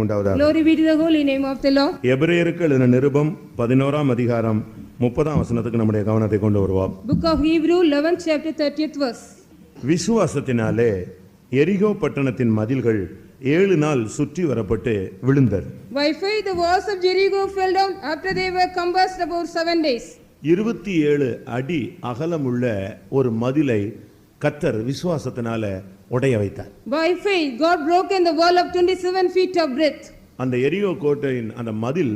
உண்டாவதாக. Glory be to the holy name of the Lord. எபிரேயருக்கு எழுதின நிருபம் 11ஆம் அதிகாரம் 30ஆம் வசனத்துக்கு நம்முடைய கவனத்தை கொண்டு வருவோம். Book of Hebrew 11th chapter 30th verse. விசுவாசத்தினாலே எரிகோ பட்டணத்தின் மதில்கள் 7 நாள் சுற்றி வரப்பட்டு விழுந்தது. By faith the walls of Jericho fell down after they were compassed about 7 days. 27 அடி அகலமுள்ள ஒரு மதிலை கர்த்தர் விசுவாசத்தினால உடைய வைத்தார். By faith God broken the wall of 27 feet of breadth. அந்த எரிகோ கோட்டையின் அந்த மதில்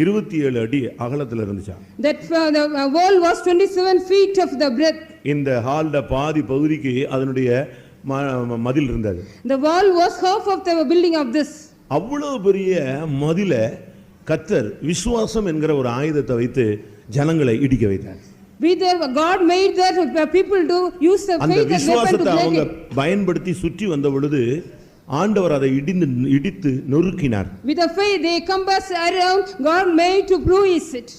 27 அடி அகலத்துல இருந்துச்சா. That the wall was 27 feet of the breadth. இந்த ஹால்ல பாதி பகுதிக்கு அதனுடைய மதில் இருந்தது. The wall was half of the building of this. அவ்வளவு பெரிய மதில கர்த்தர் விசுவாசம் என்கிற ஒரு ஆயுதத்தை வைத்து ஜனங்களை இடிக்க வைத்தார். God made that people to use the faith as weapon to break அவங்க it. பயன்படுத்தி சுற்றி வந்த பொழுது ஆண்டவர் அதை இடித்து நொறுக்கினார். With the faith they compassed around, God made to bruise it.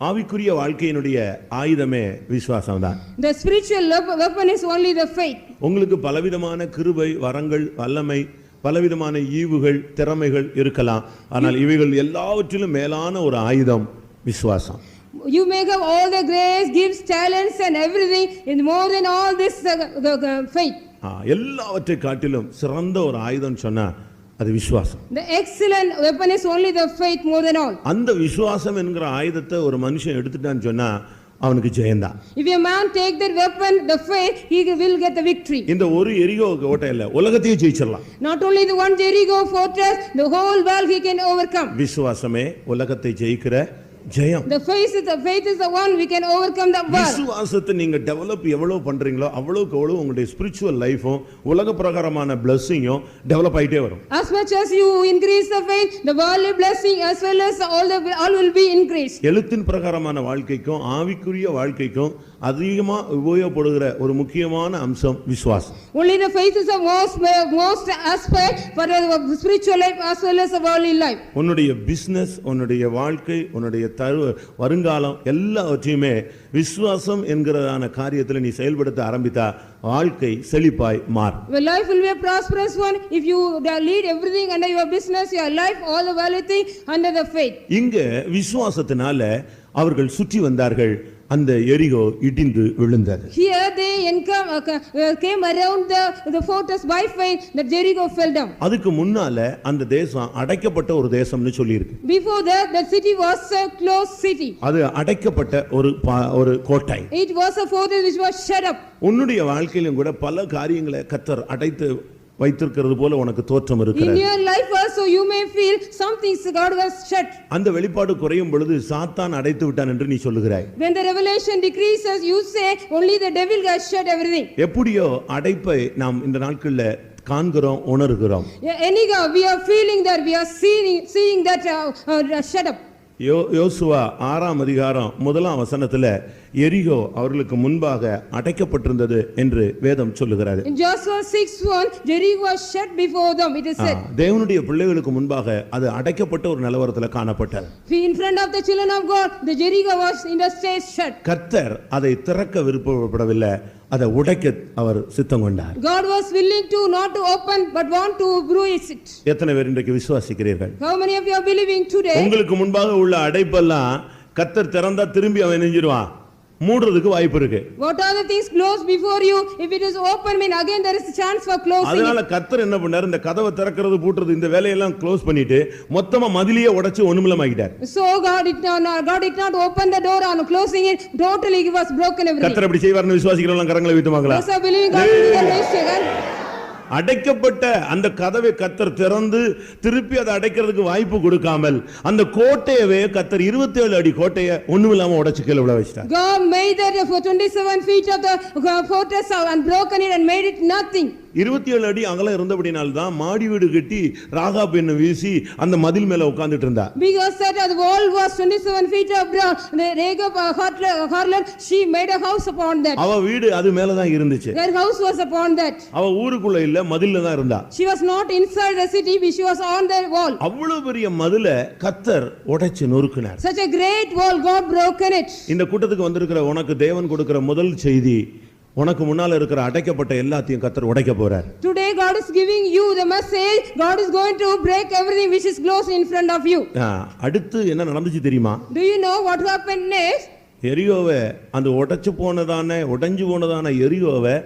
ஆவிக்குரிய வாழ்க்கையினுடைய ஆயுதமே விசுவாசம்தான். The spiritual weapon is only the faith. உங்களுக்கு பலவிதமான கிருபை வரங்கள் வல்லமை பலவிதமான ஈவுகள் திறமைகள் இருக்கலாம். ஆனால் இவைகள் எல்லாவற்றிலும் மேலான ஒரு ஆயுதம் விசுவாசம். You may have all the grace, gifts, talents and everything, and more than all this the faith. எல்லாவற்றை காட்டிலும் சிறந்த ஒரு ஆயுதம் சொன்னா அது விசுவாசம். The excellent weapon is only the faith more than all. அந்த விசுவாசம் என்கிற ஆயுதத்தை ஒரு மனுஷன் எடுத்துட்டான்னு சொன்னா அவனுக்கு ஜெயம்தான். If a man take that weapon, the faith, he will get the victory. இந்த ஒரு எரிகோ கோட்டை இல்ல உலகத்தையே ஜெயிச்சிடலாம். Not only the one Jericho fortress, the whole world he can overcome. விசுவாசமே உலகத்தை ஜெயிக்கிற ஜெயம். The faith is the one we can overcome the world. விசுவாசத்தை நீங்க டெவலப் எவ்வளவு பண்றீங்களோ அவ்வளவுக்கு அவ்வளவு உங்களுடைய ஸ்பிரிச்சுவல் லைஃபும் உலக பிரகாரமான blessing-ம் டெவலப் ஆயிட்டே வரும். As much as you increase the faith, the worldly blessing as well as all will be increased. எழுத்தின் பிரகாரமான வாழ்க்கைக்கும் ஆவிக்குரிய வாழ்க்கைக்கும் அதிகமா உபயோகப்படுகிற ஒரு முக்கியமான அம்சம் விசுவாசம். Only the faith is the most aspect for the spiritual life as well as the worldly life. உன்னுடைய பிசினஸ் உன்னுடைய வாழ்க்கை உன்னுடைய வருங்காலம் எல்லாவற்றையுமே விசுவாசம் என்கிறதான காரியத்தில் நீ செயல்படுத்த ஆரம்பித்தா வாழ்க்கை செழிப்பாய் மாறும். Your life will be a prosperous one if you lead everything under your business, your life, all the value thing under the faith. இங்க விசுவாசத்தினால அவர்கள் சுற்றி வந்தார்கள். அந்த எரிகோ இடிந்து விழுந்தது. Here they came around the fortress by faith, that Jericho fell down. அதுக்கு முன்னால அந்த தேசம் அடைக்கப்பட்ட ஒரு தேசம்னு சொல்லி இருக்கு. Before that the city was a closed city. அது அடைக்கப்பட்ட ஒரு கோட்டை. It was a fortress which was shut up. உன்னுடைய வாழ்க்கையிலும் கூட பல காரியங்களை கர்த்தர் அடைத்து வைத்திருக்கிறது போல உனக்கு தோற்றம் இருக்கிறது. In your life also you may feel some things God has shut. அந்த வெளிப்பாடு குறையும் பொழுது சாத்தான் அடைத்து விட்டான் என்று நீ சொல்லுகிறாய். When the revelation decreases, you say only the devil has shut everything. எப்படியோ அடைப்பை நாம் இந்த நாட்களில் காண்கிறோம் உணர்கிறோம். Anyhow we are feeling that, we are seeing that shut up. யோசுவா 6ஆம் அதிகாரம் 1ஆம் வசனத்துல எரிகோ அவர்களுக்கு முன்பாக அடைக்கப்பட்டிருந்தது என்று வேதம் சொல்லுகிறது. In Joshua 6:1 Jericho was shut before them, it is said. தேவனுடைய பிள்ளைகளுக்கு முன்பாக அது அடைக்கப்பட்ட ஒரு நிலவரத்துல காணப்பட்டது. In front of the children of God the Jericho was in the state shut. கர்த்தர் அதை திறக்க விருப்பப்படவில்லை, அதை உடைக்க அவர் சித்தம் கொண்டார். God was willing to not to open but want to bruise it. எத்தனை பேர் இன்றைக்கு விசுவாசிக்கிறீர்கள்? How many of you are believing today? உங்களுக்கு முன்பாக உள்ள அடைப்பெல்லாம் கர்த்தர் திறந்தா திரும்பி அவன் நெஞ்சிடுவான், மூடுறதுக்கு வாய்ப்பு இருக்கு. What are the things closed before you? If it is open, mean again there is a chance for closing. அதனால கர்த்தர் என்ன பண்ணார், இந்த கதவை திறக்கிறது பூட்டுறது இந்த வேலையெல்லாம் க்ளோஸ் பண்ணிட்டு மொத்தமா மதிலியே உடைச்சு ஒண்ணுமில்லமாக்கிட்டார். So God did not open the door and closing it, totally he was broken everything. கர்த்தர் அப்படி செய்வார்னு விசுவாசிக்கிறவங்க கரங்களை வைத்துவாங்களா? Yes, I believe God will do this. அடைக்கப்பட்ட அந்த கதவை கர்த்தர் திறந்து திருப்பி அதை அடைக்கிறதுக்கு வாய்ப்பு கொடுக்காமல் அந்த கோட்டையவே கர்த்தர் 27 அடி கோட்டையை ஒண்ணுமில்லாம உடைச்சு கீழே விழ வச்சிட்டார். God made that for 27 feet of the fortress and broken it and made it nothing. 27 அடி அகலம் இருந்தபடினால தான் மாடி வீடு கட்டி ராகாப் என்ன வீசி அந்த மதில் மேல உட்கார்ந்துட்டு இருந்தா. Because that the wall was 27 feet of brown, the Rahab harlot, she made a house upon that. அவ வீடு அது மேல தான் இருந்துச்சு. Her house was upon that. அவ ஊருக்குள்ள இல்ல, மதில்ல தான் இருந்தா. She was not inside the city, she was on the wall. அவ்வளவு பெரிய மதிலை கர்த்தர் உடைச்சு நொறுக்கினார். Such a great wall, God broken it. இந்த கூட்டத்துக்கு வந்திருக்கிற உனக்கு தேவன் கொடுக்கிற முதல் செய்தி, உனக்கு முன்னால இருக்கிற அடைக்கப்பட்ட எல்லாத்தையும் கர்த்தர் உடைக்க போறார். Today God is giving you the message, God is going to break everything which is close in front of you. அடுத்து என்ன நடந்துச்சு தெரியுமா? Do you know what happened next? எரிகோவை அந்த உடைஞ்சு போனதான எரிகோவை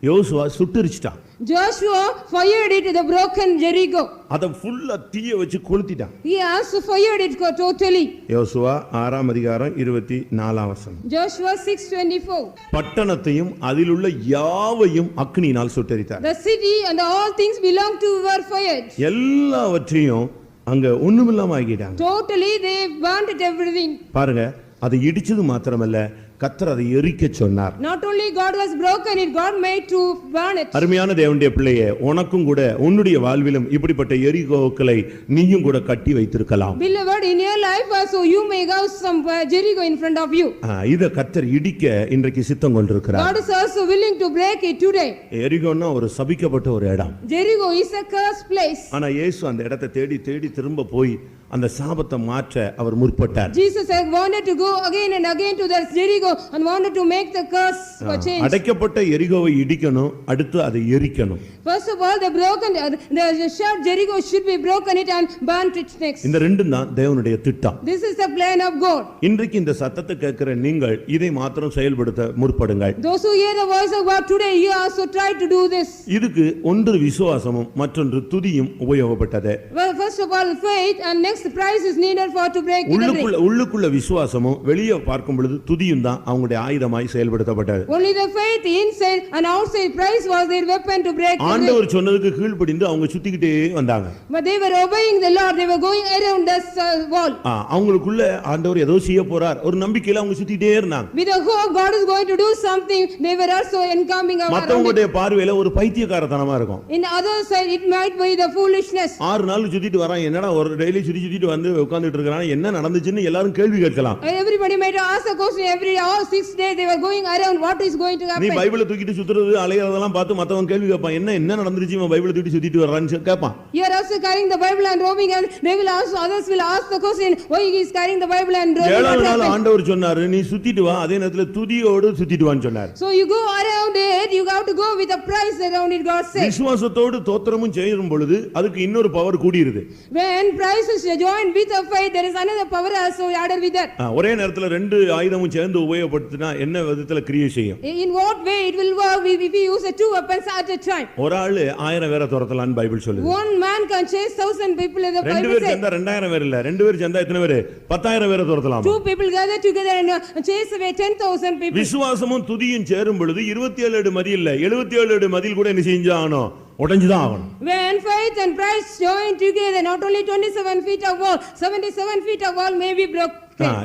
யோசுவா சுட்டெரிச்சிட்டான். Joshua fired it the broken Jericho. அத ஃபுல்லா தீய வச்சு கொளுத்திட்டான். He also fired it totally. யோசுவா 6ஆம் அதிகாரம் 24ஆம் வசனம். Joshua 6:24. பட்டணத்தையும் அதிலுள்ள யாவையும் அக்கினியினால் சுட்டெரித்தார். The city and all things belong to were fired. எல்லாவற்றையும் அங்க ஒண்ணுமில்லாம ஆக்கிட்டாங்க. Totally they burnt everything. பாருங்க, அது இடிச்சது மாத்திரமல்ல, கர்த்தர் அதை எரிக்க சொன்னார். Not only God was broken it, God made to burn it. அருமையான தேவனுடைய பிள்ளையே, உனக்கும் கூட உன்னுடைய வாழ்விலும் இப்படிப்பட்ட எரிகோக்களை நீயும் கூட கட்டி வைத்திருக்கலாம். Beloved, in your life also you may have some Jericho in front of you. இத கர்த்தர் இடிக்க இன்றைக்கு சித்தம் கொண்டிருக்கிறார். God is also willing to break it today. எரிகோன்னா ஒரு சபிக்கப்பட்ட ஒரு இடம். Jericho is a cursed place. ஆனா இயேசு அந்த இடத்தை தேடி தேடி திரும்ப போய் அந்த சாபத்தை மாற்ற அவர் முற்பட்டார். Jesus wanted to go again and again to that Jericho and wanted to make the curse change. அடைக்கப்பட்ட எரிகோவை இடிக்கணும், அடுத்து அதை எரிக்கணும். First of all, the shut Jericho should be broken it and burnt it next. இந்த ரெண்டும் தான் தேவனுடைய திட்டம். This is the plan of God. இன்றைக்கு இந்த சத்தத்தை கேட்கிற நீங்கள் இதை மாத்திரம் செயல்படுத்த முற்படுங்கள். Those who hear the voice of God today, you also try to do this. இதுக்கு ஒன்று விசுவாசமும் மற்றொன்று துதியும் உபயோகப்பட்டது. Well, first of all faith and next price is needed for to break the ring. உள்ளுக்குள்ள விசுவாசமும் வெளியே பார்க்கும் பொழுது துதியும் தான் அவங்களுடைய ஆயுதமாய் செயல்படுத்தப்பட்டது. Only the faith inside and outside price was their weapon to break the ring. ஆண்டவர் சொன்னதுக்கு கீழ்ப்படிந்து அவங்க சுத்திக்கிட்டே வந்தாங்க. But they were obeying the Lord, they were going around this wall. அவங்களுக்குள்ள ஆண்டவர் ஏதோ செய்ய போறார் ஒரு நம்பிக்கையில அவங்க சுத்திட்டே இருந்தாங்க. With the hope God is going to do something, they were also encountering around. மத்தவங்களுடைய பார்வையில ஒரு பைத்தியக்காரத்தனமா இருக்கும். In other side it might be the foolishness. 6 நாள் சுத்திட்டு வரான், என்னடா ஒரு டெய்லி சுத்திட்டு வந்து உட்கார்ந்துட்டு இருக்கான், என்ன நடந்துச்சுன்னு எல்லாரும் கேள்வி கேட்கலாம். Everybody might ask a question every all 6 days they were going around, what is going to happen? நீ பைபிளை தூக்கிட்டு சுத்துறது அலையறதெல்லாம் பார்த்து மத்தவங்க கேள்வி கேட்பான், என்ன நடந்துச்சு இவன் பைபிளை தூக்கிட்டு சுத்திட்டு வர்றான்னு கேட்பான். You are also carrying the Bible and roaming, and they will also others will ask the question why he is carrying the Bible and roaming. 7 நாள் ஆண்டவர் சொன்னாரு, நீ சுத்திட்டு வா, அதே நேரத்துல துதியோடு சுத்திட்டு வான்னு சொன்னார். So you go around it, you have to go with a price around it, God said. விசுவாசத்தோடு தோத்திரமும் செய்யும் பொழுது அதுக்கு இன்னொரு power கூடியிருது. When price is joined with a faith, there is another power also added with that. ஒரே நேரத்துல ரெண்டு ஆயுதமும் சேர்ந்து உபயோகப்படுத்தினா என்ன விதத்துல கிரியை செய்யும்? In what way it will work if we use the two weapons at a time? ஒரு ஆளு 1000 பேரை துரத்தலாம்னு பைபிள் சொல்லுது. One man can chase 1000 people in the Bible. ரெண்டு பேர் சேர்ந்தா 2000 பேர் இல்ல, ரெண்டு பேர் சேர்ந்தா எத்தனை பேர்? 10000 பேரை துரத்தலாம். Two people gather together and chase away 10,000 people. விசுவாசமும் துதியும் சேரும் பொழுது 27 அடி மதில் இல்ல, 77 அடி மதில் கூட என்ன செஞ்சாகணும்? உடைஞ்சுதான் ஆகணும். When faith and price join together, not only 27 feet of wall, 77 feet of wall may be broken.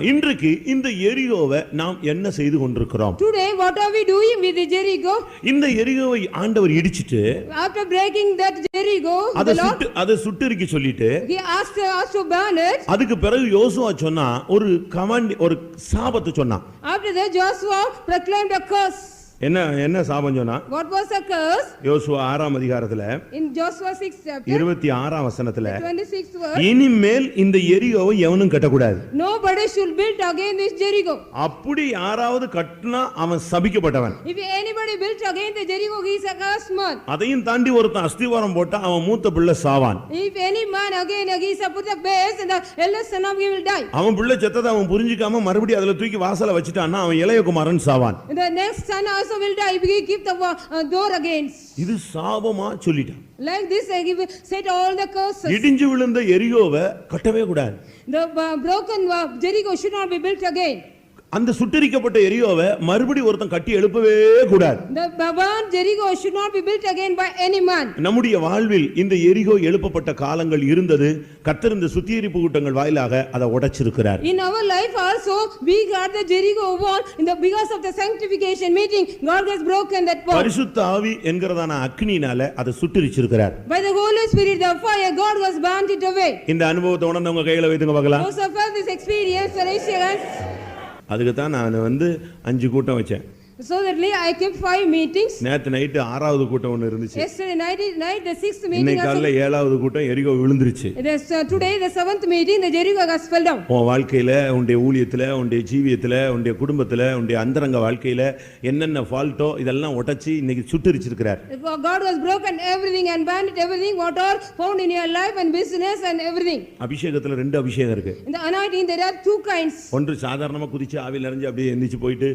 இன்றைக்கு இந்த எரிகோவை நாம் என்ன செய்து கொண்டிருக்கிறோம்? Today what are we doing with the Jericho? இந்த எரிகோவை ஆண்டவர் இடிச்சிட்டு after breaking that Jericho, அதை சுட்டெரிக்க சொல்லிட்டு he asked us to burn it. அதுக்கு பிறகு யோசுவா சொன்னா ஒரு கமாண்ட், ஒரு சாபத்தை சொன்னான். After that Joshua proclaimed a curse. என்ன சாபம் சொன்னா? What was the curse? யோசுவா 6ஆம் அதிகாரத்துல in Joshua 6 chapter 26ஆம் வசனத்துல 26th verse, இனிமேல் இந்த எரிகோவை எவனும் கட்டக்கூடாது. nobody should build again this Jericho. அப்படி யாராவது கட்டினா அவன் சபிக்கப்பட்டவன். If anybody built again the Jericho, he is a cursed man. அதையும் தாண்டி ஒருத்தன் அஸ்திவாரம் போட்டா அவன் மூத்த பிள்ளை சாவான். If any man again he is put the base and the eldest son of him will die. அவன் பிள்ளை செத்ததை அவன் புரிஞ்சிக்காம மறுபடியும் அதுல தூக்கி வாசல வச்சிட்டான்னா அவன் இளையகுமாரன் சாவான். The next son also will die if he keep the door against. இது சாபமா சொல்லிட்டான். Like this I give set all the curses. இடிஞ்சு விழுந்த எரிகோவை கட்டவே கூடாது. The broken Jericho should not be built again. அந்த சுட்டெரிக்கப்பட்ட எரிகோவை மறுபடியும் ஒருத்தன் கட்டி எழுப்பவே கூடாது. The burned Jericho should not be built again by any man. நம்முடைய வாழ்வில் இந்த எரிகோ எழுப்பப்பட்ட காலங்கள் இருந்தது. கர்த்தர் இந்த சுத்திகரிப்பு கூட்டங்கள் வாயிலாக அதை உடைச்சிருக்கிறார். In our life also we got the Jericho wall because of the sanctification meeting. God has broken that wall. பரிசுத்த ஆவி என்கிறதான அக்கினியினால அதை சுட்டெரிச்சிருக்கிறார். By the Holy Spirit the fire God was burnt it away. இந்த அனுபவத்தை உணர்ந்தவங்க கையில வைத்துங்க பார்க்கலாம். Those of us this experience raise your hands. அதுக்கு தான் நான் 5 கூட்டம் வச்சேன். So that I kept 5 meetings. நேத்து நைட் 6வது கூட்டம் ஒன்னு இருந்துச்சு. Yesterday night the 6th meeting. இன்னைக்கு காலையில 7வது கூட்டம் எரிகோ விழுந்துருச்சு. Today the 7th meeting the Jericho has fell down. உன் வாழ்க்கையில உன்னுடைய ஊழியத்துல உன்னுடைய ஜீவியத்துல உன்னுடைய குடும்பத்துல உன்னுடைய அந்தரங்க வாழ்க்கையில என்னென்ன ஃபால்ட்டோ இதெல்லாம் உடைச்சி இன்னைக்கு சுட்டரிச்சிருக்கிறார். God has broken everything and banned everything what are found in your life and business and everything. அபிஷேகத்துல ரெண்டு அபிஷேகம் இருக்கு. In the anointing there are 2 kinds. ஒன்று சாதாரணமா குதிச்சு ஆவியில இறங்கி அப்படியே எந்திரிச்சு போயிட்டு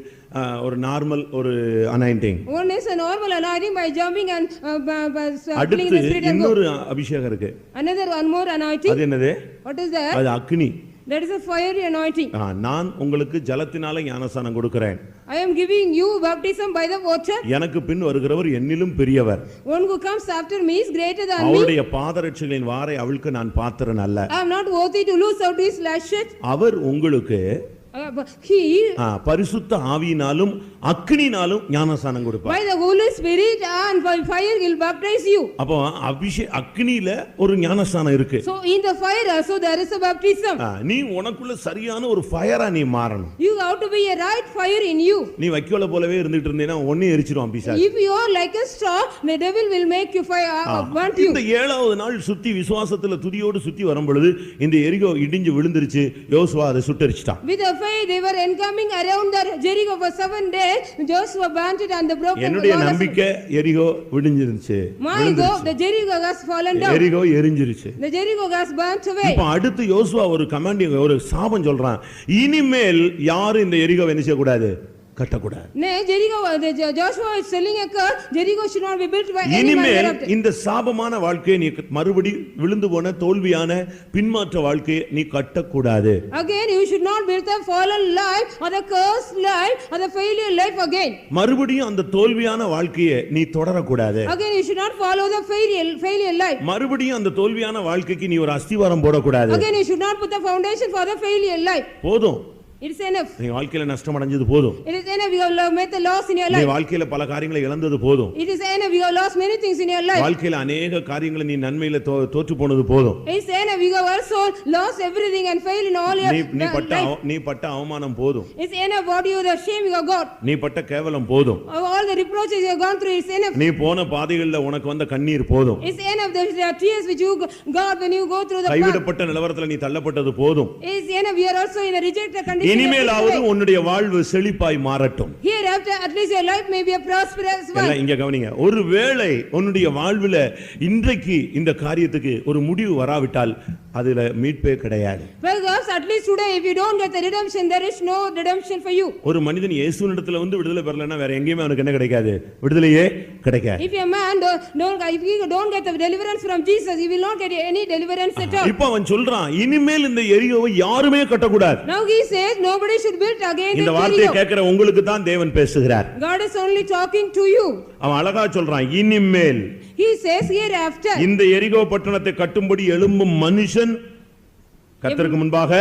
ஒரு நார்மல் ஒரு anointing. One is a normal anointing by jumping and feeling the spirit. இன்னொரு அபிஷேகம் இருக்கு. Another one more anointing. அது என்னது? What is that? அது அக்னி. That is a fiery anointing. நான் உங்களுக்கு ஜலத்தினால ஞானஸ்நானம் கொடுக்கிறேன். I am giving you baptism by the water. எனக்கு பின் வருகிறவர் என்னிலும் பெரியவர். One who comes after me is greater than me. அவருடைய பாதரட்சைகளின் வாரை அவிழ்க்க நான் பாத்திரன் அல்ல. I am not worthy to loose out his lashes. அவர் உங்களுக்கு He பரிசுத்த ஆவியினாலும் அக்னினாலும் ஞானஸ்நானம் கொடுப்பார். By the Holy Spirit and by fire he will baptize you. அப்போ அக்னியில ஒரு ஞானஸ்நானம் இருக்கு. So in the fire also there is a baptism. நீ உனக்குள்ள சரியான ஒரு ஃபயரா நீ மாறணும். You have to be a right fire in you. நீ வைக்கோல போலவே இருந்துட்டு இருந்தேனா ஒண்ணே எரிச்சிரும் பிசாசு. If you are like a straw the devil will make you fire burn you. இந்த 7வது நாள் சுத்தி விசுவாசத்துல துதியோடு சுத்தி வரும் பொழுது இந்த எரிகோ இடிஞ்சு விழுந்துருச்சு. யோசுவா அதை சுட்டரிச்சிட்டான். With the fire they were encoming around the Jericho for 7 days. Joshua burnt it and the broken. என்னுடைய நம்பிக்கை எரிகோ விடிஞ்சிருச்சு. My God, the Jericho has fallen down. எரிகோ எரிஞ்சிருச்சு. The Jericho has burnt away. இப்போ அடுத்து யோசுவா ஒரு கமாண்டிங் ஒரு சாபம் சொல்றான். இனிமேல் யாரும் இந்த எரிகோவை என்ன செய்ய கூடாது? கட்டக்கூடாது. Joshua is telling a curse. Jericho should not be built by any man. இனிமேல் இந்த சாபமான வாழ்க்கையை நீ மறுபடி விழுந்து போன தோல்வியான பின்மாற்ற வாழ்க்கையை நீ கட்டக்கூடாது. Again you should not build a fallen life or the cursed life or the failure life again. மறுபடியும் அந்த தோல்வியான வாழ்க்கையை நீ தொடரக்கூடாது. Again you should not follow the failure life. மறுபடியும் அந்த தோல்வியான வாழ்க்கைக்கு நீ ஒரு அஸ்திவாரம் போடக்கூடாது. Again you should not put the foundation for the failure life. போதும். It is enough. நீ வாழ்க்கையில நஷ்டம் அடைஞ்சது போதும். It is enough you have made the loss in your life. நீ வாழ்க்கையில பல காரியங்களை இழந்தது போதும். It is enough you have lost many things in your life. வாழ்க்கையில अनेक காரியங்களை நீ நன்மையில தோற்று போனது போதும். It is enough you have also lost everything and failed in all your நீ பட்ட அவமானம் போதும். It is enough what you the shame you have got. நீ பட்ட கேவலம் போதும். All the reproaches you have gone through is enough. நீ போன பாதைகளில உனக்கு வந்த கண்ணீர் போதும். It is enough the tears which you got when you go through the path. கைவிடப்பட்ட நிலவரத்துல நீ தள்ளப்பட்டது போதும். It is enough you are also in a rejected condition. இனிமேலாவது உன்னுடைய வாழ்வு செழிப்பாய் மாறட்டும். Hereafter at least your life may be a prosperous one. எல்லாம் இங்க கவனிங்க. ஒருவேளை உன்னுடைய வாழ்வில இன்றைக்கு இந்த காரியத்துக்கு ஒரு முடிவு வராவிட்டால் அதுல மீட்பே கிடையாது. Perhaps at least today if you don't get the redemption there is no redemption for you. ஒரு மனிதன் இயேசுவினிடத்துல வந்து விடுதலை பெறலனா வேற எங்கேயுமே அவனுக்கு என்ன கிடைக்காது? விடுதலையே கிடைக்காது. If a man don't get the deliverance from Jesus he will not get any deliverance at all. இப்போ அவன் சொல்றான் இனிமேல் இந்த எரியோவை யாருமே கட்டக்கூடாது. Now he says nobody should build again. இந்த வார்த்தையை கேட்கிற உங்களுக்கு தான் தேவன் பேசுகிறார். God is only talking to you. அவன் அழகா சொல்றான் இனிமேல். He says hereafter. இந்த எரிகோ பட்டணத்தை கட்டும்படி எழும்பும் மனுஷன் கர்த்தருக்கு முன்பாக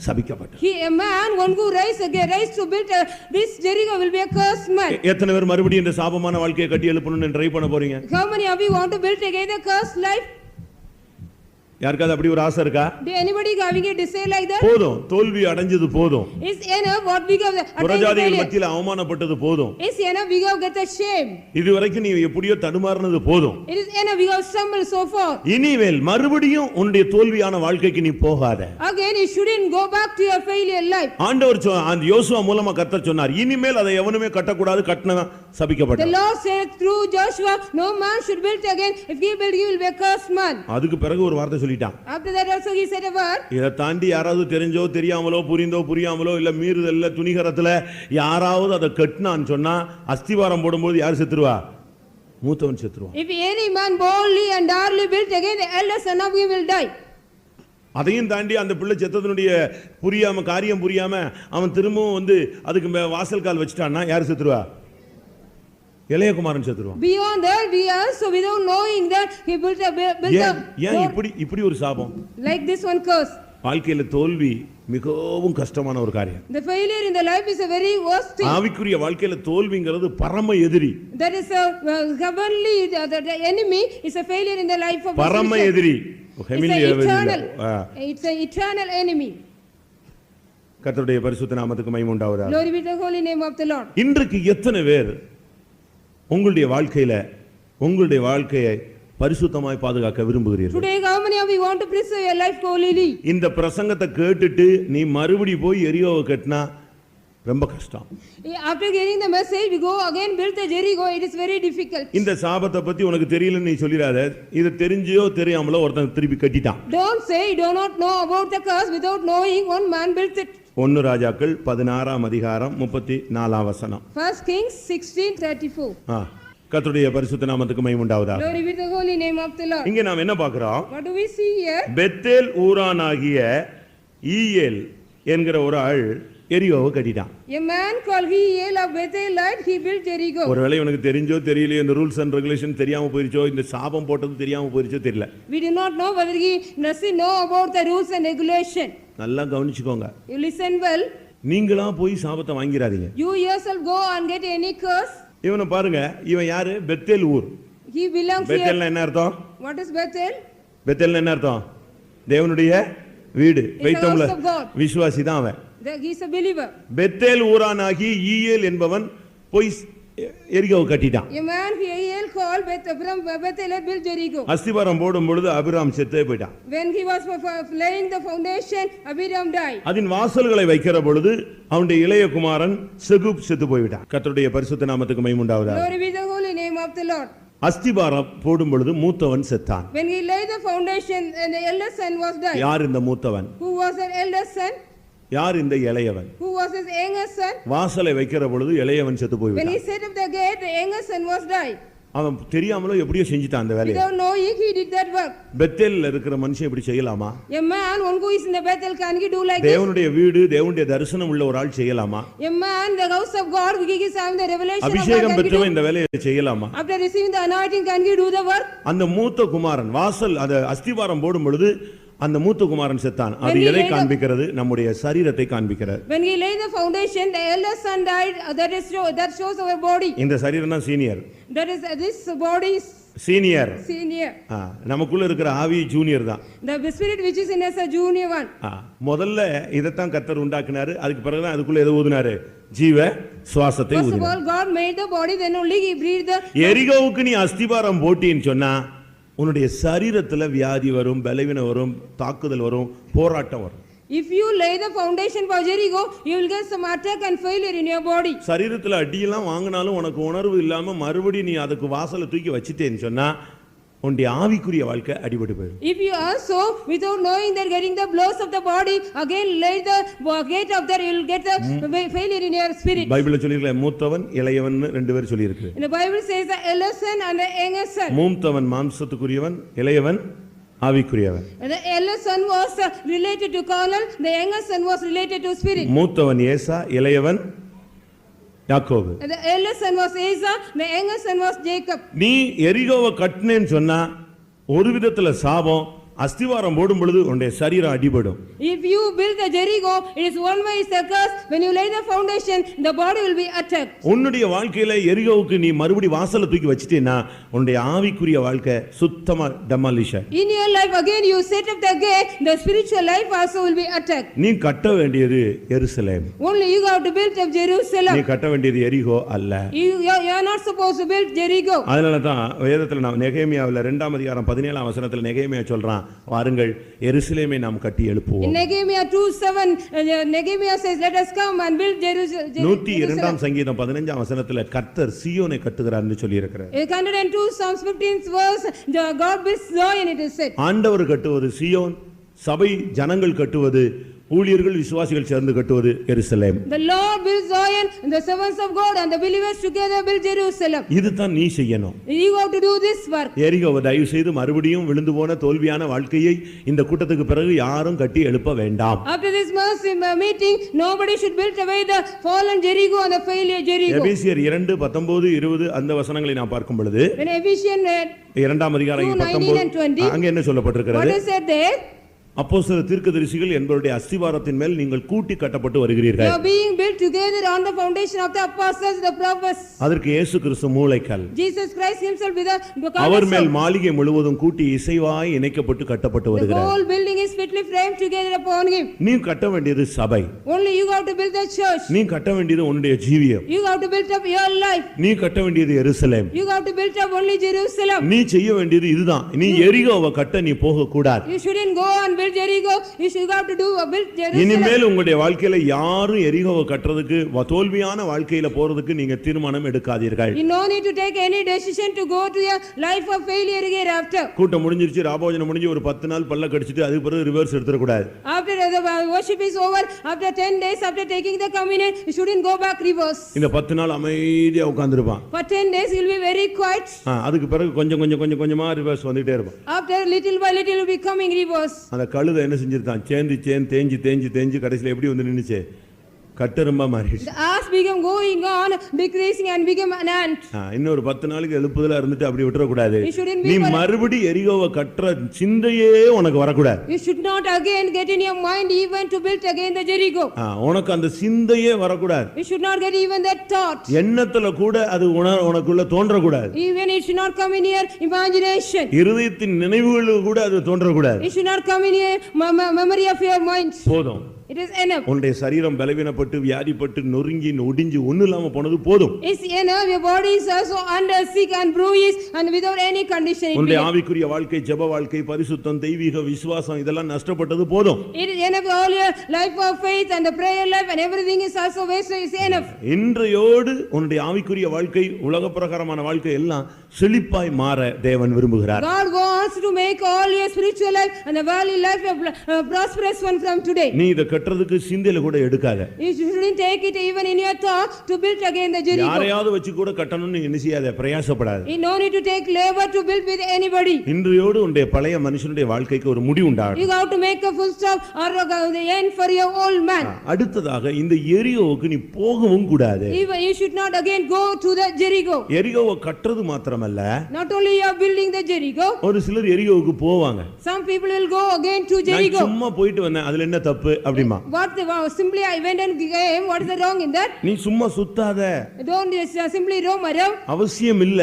சபிக்கப்பட்டார். He a man one who rise to build this Jericho will be a cursed man. எத்தனை பேர் மறுபடியும் இந்த சாபமான வாழ்க்கையை கட்டி எழுப்பணும்னு ட்ரை பண்ண போறீங்க? How many of you want to build again a cursed life? யாருக்காவது அப்படி ஒரு ஆசை இருக்கா? Do anybody having a desire like that? போதும். தோல்வி அடைஞ்சது போதும். Is enough what we have புறஜாதிகள் மத்தியில அவமானப்பட்டது போதும். Is enough we have get the shame. இதுவரைக்கும் நீ எப்படியோ தடுமாறினது போதும். It is enough we have stumbled so far. இனிமேல் மறுபடியும் உன்னுடைய தோல்வியான வாழ்க்கைக்கு நீ போகாத. Again you shouldn't go back to your failure life. ஆண்டவர் அந்த யோசுவா மூலமா கர்த்தர் சொன்னார் இனிமேல் அதை எவனுமே கட்டக்கூடாது கட்டினவன் சபிக்கப்பட்டான். The Lord said through Joshua no man should build again if he build he will be a cursed man. அதுக்கு பிறகு ஒரு வார்த்தை சொல்லிட்டான். After that also he said a word. இத தாண்டி யாராவது தெரிஞ்சோ தெரியாமலோ புரிந்தோ புரியாமலோ இல்ல மீறுதல்ல துணிகரத்துல யாராவது அதை கட்டினான்னு சொன்னா அஸ்திவாரம் போடும்போது யார் செத்துருவா? மூத்தவன் செத்துருவான். If any man boldly and darkly built again the elder son of him will die. அதையும் தாண்டி அந்த பிள்ளை செத்ததனுடைய புரியாம காரியம் புரியாம அவன் திரும்பவும் வந்து அதுக்கு வாசல் கால் வச்சிட்டான்னா யார் செத்துருவா? இளையகுமாரன் செத்துருவான். Beyond that we also without knowing that he built இப்படி ஒரு சாபம். Like this one curse. வாழ்க்கையில தோல்வி மிகவும் கஷ்டமான ஒரு காரியம். The failure in the life is a very worst thing. ஆவிக்குரிய வாழ்க்கையில தோல்விங்கிறது பரம எதிரி. That is a heavenly the enemy is a failure in the life of பரம எதிரி. It's an eternal enemy. கர்த்தருடைய பரிசுத்த நாமத்துக்கு மகிமை உண்டாவதாக. Glory be to the holy name of the Lord. இன்றைக்கு எத்தனை பேர் உங்களுடைய வாழ்க்கையை பரிசுத்தமாய் பாதுகாக்க விரும்புகிறீர்கள்? Today how many of you want to preserve your life holily? இந்த பிரசங்கத்தை கேட்டுட்டு நீ மறுபடி போய் எரியோவை கட்டினா ரொம்ப கஷ்டம். After hearing the message we go again build the Jericho. It is very difficult. இந்த சாபத்தை பத்தி உனக்கு தெரியலன்னு நீ சொல்லிராத. இது தெரிஞ்சோ தெரியாமலோ ஒருத்தன் திருப்பி கட்டிட்டான். Don't say you do not know about the curse without knowing one man built it. 1 ராஜாக்கள் 16ஆம் அதிகாரம் 34ஆம் வசனம். 1 Kings 16:34. கர்த்தருடைய பரிசுத்த நாமத்துக்கு மகிமை உண்டாவதாக. Glory be to the holy name of the Lord. இங்க நாம் என்ன பார்க்கிறோம்? What do we see here? Bethel ஊரானாகிய ஈயேல் என்கிற ஒரு ஆள் எரியோவை கட்டிட்டான். A man called Hiel of Bethelite, he built Jericho. ஒருவேளை உனக்கு தெரிஞ்சோ தெரியலையோ இந்த ரூல்ஸ் அண்ட் ரெகுலேஷன் தெரியாம போயிருச்சோ, இந்த சாபம் போட்டது தெரியாம போயிருச்சோ தெரியல. We do not know whether he doesn't know about the rules and regulation. நல்லா கவனிச்சுக்கோங்க. You listen well. நீங்களா போய் சாபத்தை வாங்கிராதீங்க. You yourself go and get any curse. இவனை பாருங்க, இவன் யாரு? பெத்தேல் ஊர். He belongs here. பெத்தேல்னா என்ன அர்த்தம்? What is Bethel? பெத்தேல்னா என்ன அர்த்தம்? தேவனுடைய வீடு. வைத்தோம்ல விசுவாசி தான் அவன். He is a believer. Bethel ஊரானாகி ஈயேல் என்பவன் போய் எரிகோவை கட்டிட்டான். A man Hiel called from Bethel built Jericho. அஸ்திபாரம் போடும் பொழுது அபிராம் செத்தே போயிட்டான். When he was laying the foundation, Abiram died. அதன் வாசல்களை வைக்கிற பொழுது அவனுடைய இளைய குமாரன் செகுப் செத்து போய்விட்டான். கர்த்தருடைய பரிசுத்த நாமத்துக்கு மகிமை உண்டாவதாக. Glory be the holy name of the Lord. அஸ்திபாரம் போடும் பொழுது மூத்தவன் செத்தான். When he laid the foundation and the eldest son was died. யார் இந்த மூத்தவன்? Who was the eldest son? யார் இந்த இளையவன்? Who was his younger son? வாசலை வைக்கிற பொழுது இளையவன் செத்து போய்விட்டான். When he set up the gate, the younger son was died. அவன் தெரியாமலோ எப்படியோ செஞ்சிட்டான் அந்த வேலையை. Without knowing he did that work. பெத்தேல்ல இருக்கிற மனுஷன் இப்படி செய்யலாமா? A man one who is in the Bethel can he do like this? தேவனுடைய வீடு, தேவனுடைய தரிசனம் உள்ள ஒரு ஆள் செய்யலாமா? A man the house of God who is having the revelation of God. அபிஷேகம் பெற்றவன் இந்த வேலையை செய்யலாமா? After receiving the anointing can he do the work? அந்த மூத்த குமாரன் வாசல் அந்த அஸ்திவாரம் போடும் பொழுது அந்த மூத்த குமாரன் செத்தான். அது எதை காண்பிக்கிறது? நம்முடைய சரீரத்தை காண்பிக்கிறது. When he laid the foundation, the eldest son died. That shows our body. இந்த சரீரம் தான் senior. That is this body is senior. நமக்குள்ள இருக்கிற ஆவி ஜூனியர் தான். The spirit which is in us a junior one. முதல்ல இதத்தான் கர்த்தர் உண்டாக்கினாரு. அதுக்கு பிறகு தான் அதுக்குள்ள எதை ஊதினாரு? ஜீவ சுவாசத்தை ஊதினார். First of all God made the body, then only he breathed the. எரிகோவுக்கு நீ அஸ்திபாரம் போட்டின்னு சொன்னா உன்னுடைய சரீரத்துல வியாதி வரும், பலவீனம் வரும், தாக்குதல் வரும், போராட்டம் வரும். If you lay the foundation for Jericho, you will get some attack and failure in your body. சரீரத்துல அடியெல்லாம் வாங்கினாலும் உனக்கு உணர்வு இல்லாம மறுபடியும் நீ அதுக்கு வாசலை தூக்கி வச்சிட்டேன்னு சொன்னா உன்னுடைய ஆவிக்குரிய வாழ்க்கை அடிபட்டு போயிடும். If you also without knowing that getting the blows of the body again lay the gate of that, you will get the failure in your spirit. பைபிள்ல சொல்லிருக்கல மூத்தவன் இளையவன் ரெண்டு பேர் சொல்லி இருக்கு. The Bible says the eldest son and the youngest son. மூத்தவன் மாம்சத்துக்குரியவன், இளையவன் ஆவிக்குரியவன். The eldest son was related to carnal, the youngest son was related to spirit. மூத்தவன் ஏசா, இளையவன் யாக்கோபு. The eldest son was Esau, the youngest son was Jacob. நீ எரிகோவை கட்டினேன்னு சொன்னா ஒரு விதத்துல சாபம், அஸ்திவாரம் போடும் பொழுது உன்னுடைய சரீரம் அடிபடும். If you build the Jericho, it is one way is the curse. When you lay the foundation, the body will be attacked. உன்னுடைய வாழ்க்கையில எரிகோவுக்கு நீ மறுபடி வாசலை தூக்கி வச்சிட்டேன்னா உன்னுடைய ஆவிக்குரிய வாழ்க்கை சுத்தமா demolition. In your life again you set up the gate, the spiritual life also will be attacked. நீ கட்ட வேண்டியது எருசலேம். Only you have to build up Jerusalem. நீ கட்ட வேண்டியது எரிகோ அல்ல. You are not supposed to build Jericho. அதனால தான் வேதத்துல நாம் நெகேமியாவுல 2ஆம் அதிகாரம் 17ஆம் வசனத்துல நெகேமியா சொல்றான், வாருங்கள் எருசலேமை நாம் கட்டி எழுப்புவோம். In Nehemiah 2:7 Nehemiah says let us come and build Jerusalem. 102ஆம் சங்கீதம் 15ஆம் வசனத்துல கர்த்தர் சீயோனை கட்டுகிறார்னு சொல்லி இருக்கிறார். 102 Psalms 15th verse God builds Zion, it is said. ஆண்டவர் கட்டுவது சீயோன், சபை ஜனங்கள் கட்டுவது, ஊழியர்கள் விசுவாசிகள் சேர்ந்து கட்டுவது எருசலேம். The Lord builds Zion and the servants of God and the believers together build Jerusalem. இதுதான் நீ செய்யணும். You have to do this work. எரிகோவை தயவு செய்து மறுபடியும் விழுந்து போன தோல்வியான வாழ்க்கையை இந்த கூட்டத்துக்கு பிறகு யாரும் கட்டி எழுப்ப வேண்டாம். After this meeting nobody should build away the fallen Jericho and the failure Jericho. எபேசியர் 2:19-20 அந்த வசனங்களை நான் பார்க்கும் பொழுது When Ephesians 2ஆம் அதிகாரம் 19 அங்க என்ன சொல்லப்பட்டிருக்கிறது? What is said there? அப்போஸ்தலர் தீர்க்கதரிசிகள் என்பவருடைய அஸ்திவாரத்தின் மேல் நீங்கள் கூட்டி கட்டப்பட்டு You வருகிறீர்கள். are being built together on the foundation of the apostles, the prophets. அதற்கு இயேசு கிறிஸ்து மூலைக்கல். Jesus Christ himself with அவர் மேல் the மாளிகை முழுவதும் கூட்டி இசைவாய் இணைக்கப்பட்டு கட்டப்பட்டு வருகிறார். whole building is fitly framed together upon him. நீ கட்ட வேண்டியது சபை. Only you have to build the church. நீ கட்ட வேண்டியது உன்னுடைய ஜீவியம். You have to build up your life. நீ கட்ட வேண்டியது எருசலேம். You have to build up only Jerusalem. நீ செய்ய வேண்டியது இதுதான். நீ எரிகோவை கட்ட நீ போக கூடாது. You shouldn't go and build Jericho. You should have to do build Jerusalem. இனிமேல் உங்களுடைய வாழ்க்கையில யாரும் எரிகோவை கட்டுறதுக்கு தோல்வியான வாழ்க்கையில போறதுக்கு நீங்க தீர்மானம் எடுக்காதீர்கள். You no need to take any decision to go to a life of failure hereafter. கூட்டம் முடிஞ்சிருச்சு, ராபோஜனம் முடிஞ்சு ஒரு 10 நாள் பல்ல கடிச்சிட்டு அதுக்கு பிறகு ரிவர்ஸ் எடுத்துற கூடாது. After the worship is over, after 10 days after taking the communion, you shouldn't go back reverse. இந்த 10 நாள் அமைதியா உட்கார்ந்திருப்பான். For 10 days you will be very quiet. அதுக்கு பிறகு கொஞ்சமா ரிவர்ஸ் வந்துட்டே இருப்பான். After little by little you will be coming reverse. அந்த கழுதை என்ன செஞ்சிருக்கான்? தேஞ்சு கடைசில எப்படி வந்து நின்னுச்சு? கட்டெரும்பா மாறிடுச்சு. The ass became going on decreasing and became an ant. இன்னொரு 10 நாளைக்கு எழுப்புதலா இருந்துட்டு அப்படி விட்டுற கூடாது. நீ மறுபடி எரிகோவை கட்டுற சிந்தையே உனக்கு வரக்கூடாது. You should not again get in your mind even to build again the Jericho. உனக்கு அந்த சிந்தையே வரக்கூடாது. You should not get even that thought. எண்ணத்துல கூட அது உனக்குள்ள தோன்றக்கூடாது. Even it should not come in your imagination. இருதயத்தின் நினைவுகளுக்கு கூட அது தோன்றக்கூடாது. It should not come in your memory of your mind. போதும். It is enough. உன்னுடைய சரீரம் பலவீனப்பட்டு வியாதிப்பட்டு நொறுங்கி ஒடிஞ்சு ஒண்ணு இல்லாம போனது போதும். It's enough. Your body is also under sick and bruised and without any condition. உன்னுடைய ஆவிக்குரிய வாழ்க்கை, ஜெப வாழ்க்கை, பரிசுத்தம், தெய்வீக விசுவாசம் இதெல்லாம் நஷ்டப்பட்டது போதும். It is enough. All your life of faith and the prayer life and everything is also wasted. It's enough. இன்றையோடு உன்னுடைய ஆவிக்குரிய வாழ்க்கை, உலக பிரகாரமான வாழ்க்கை எல்லாம் செழிப்பாய் மாற தேவன் விரும்புகிறார். God wants to make all your spiritual life and the worldly life a prosperous one from today. நீ இத கட்டறதுக்கு சிந்தையில கூட எடுக்காத. You shouldn't take it even in your thought to build again the Jericho. யாரையாவது வச்சு கூட கட்டணும்னு என்ன செய்யாத, பிரயாசப்படாத. You no need to take labor to build with anybody. இன்றையோடு உன்னுடைய பழைய மனுஷனுடைய வாழ்க்கைக்கு ஒரு முடிவு உண்டாகும். You have to make a full stop or the end for your old man. அடுத்ததாக இந்த எரிகோவுக்கு நீ போகவும் கூடாது. Even you should not again go to the Jericho. எரிகோவை கட்டறது மாத்திரமல்ல, not only you are building the Jericho, ஒரு சிலர் எரிகோவுக்கு போவாங்க. some people will go again to Jericho. நான் சும்மா போயிட்டு வந்தேன், அதுல என்ன தப்பு அப்படிமா? What simply I went and came, what is the wrong in that? நீ சும்மா சுத்தாத. Don't simply roam around. அவசியம் இல்ல.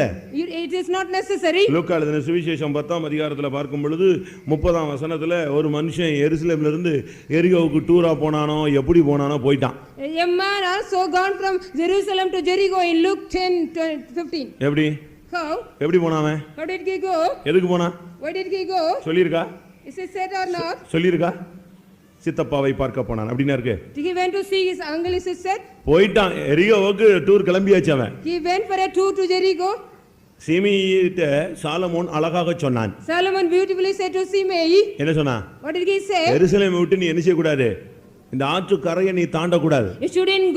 It is not necessary. லூக்கா எழுதின சுவிசேஷம் 10ஆம் அதிகாரத்துல பார்க்கும் பொழுது 30ஆம் வசனத்துல ஒரு மனுஷன் எருசலேம்ல இருந்து எரிகோவுக்கு டூரா போனானோ, எப்படி போனானோ போய்ட்டான். A man also gone from Jerusalem to Jericho in Luke 10:15. எப்படி? How? எப்படி போனானே? How did he go? எதுக்கு போனா? Why did he go? சொல்லிருக்கா? Is it said or not? சொல்லிருக்கா? சித்தப்பாவை பார்க்க போனான் அப்படினா இருக்கு. He went to see his uncle, is it said? போய்ட்டான். எரிகோவுக்கு டூர் கிளம்பியாச்சு அவன். He went for a tour to Jericho. சீமேயிட்ட சாலமோன் அழகாக சொன்னான். Solomon beautifully said to Shimei. என்ன சொன்னா? What did he say? எருசலேமை விட்டு நீ என்ன செய்ய கூடாது? இந்த ஆற்று கரையை நீ தாண்ட கூடாது. You shouldn't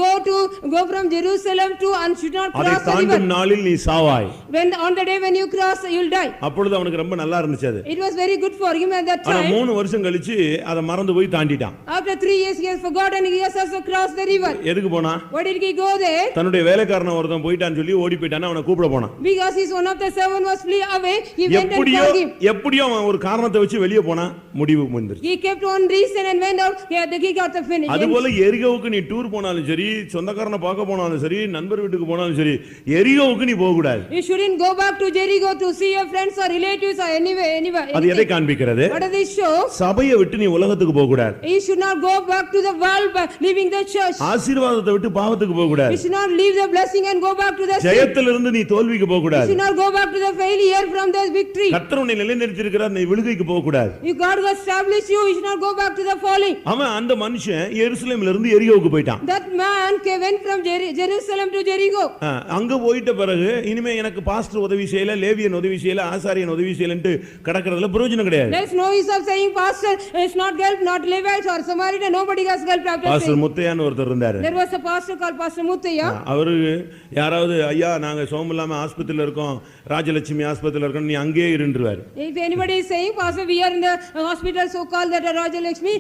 go from Jerusalem to and should not cross the river. அதை தாண்டும் நாளில் நீ சாவாய். On the day when you cross you'll die. அப்பொழுது அவனுக்கு ரொம்ப நல்லா இருந்துச்சு அது. It was very good for him at that time. ஆனா 3 வருஷம் கழிச்சு அத மறந்து போய் தாண்டிட்டான். After 3 years he has forgotten, he has also crossed the river. எதுக்கு போனா? Why did he go there? தன்னுடைய வேலைக்காரன் ஒருத்தன் போய்ட்டான்னு சொல்லி ஓடி போய்ட்டான், அவனை கூப்பிட போனான். Because his one of the servant was flee away, he went and found him. எப்படியோ அவன் ஒரு காரணத்தை வச்சு வெளிய போனா முடிவு வந்துருச்சு. He kept one reason and went out. He got the finish. அதுபோல எரிகோவுக்கு நீ டூர் போனாலும் சரி, சொந்தக்காரனை பார்க்க போனாலும் சரி, நண்பர் வீட்டுக்கு போனாலும் சரி, எரிகோவுக்கு நீ போக கூடாது. You shouldn't go back to Jericho to see your friends or relatives or anywhere. அது எதை காண்பிக்கிறது? What does it show? சபையை விட்டு நீ உலகத்துக்கு போக கூடாது. You should not go back to the world by leaving the church. ஆசீர்வாதத்தை விட்டு பாவத்துக்கு போக கூடாது. You should not leave the blessing and go back to the sin. ஜெயத்திலிருந்து நீ தோல்விக்கு போக கூடாது. You should not go back to the failure from the victory. கர்த்தர் உன்னை நிலைநிறுத்தி இருக்கிறார், நீ விழுகைக்கு போக கூடாது. You God has established you, you should not go back to the falling. அவன் அந்த மனுஷன் எருசலேம்ல இருந்து எரிகோவுக்கு போய்ட்டான். That man went from Jerusalem to Jericho. அங்க போயிட்ட பிறகு இனிமே எனக்கு பாஸ்டர் உதவி செய்யல, லேவியன் உதவி செய்யல, ஆசாரியன் உதவி செய்யலன்னு கடக்கறதுல பிரயோஜனம் கிடையாது. There's no use of saying pastor is not help, not Levites or Samaritan, nobody has helped after saying. Pastor முத்தையான்னு ஒருத்தர் இருந்தாரு. There was a pastor called Pastor Muthaiya. அவரு யாராவது ஐயா நாங்க சோமலாம ஆஸ்பத்திரியில இருக்கோம், ராஜலட்சுமி ஆஸ்பத்திரியில இருக்கோம், நீ அங்கேயே இருந்துருவாரு. If anybody is saying pastor we are in the hospital so called that Rajalakshmi,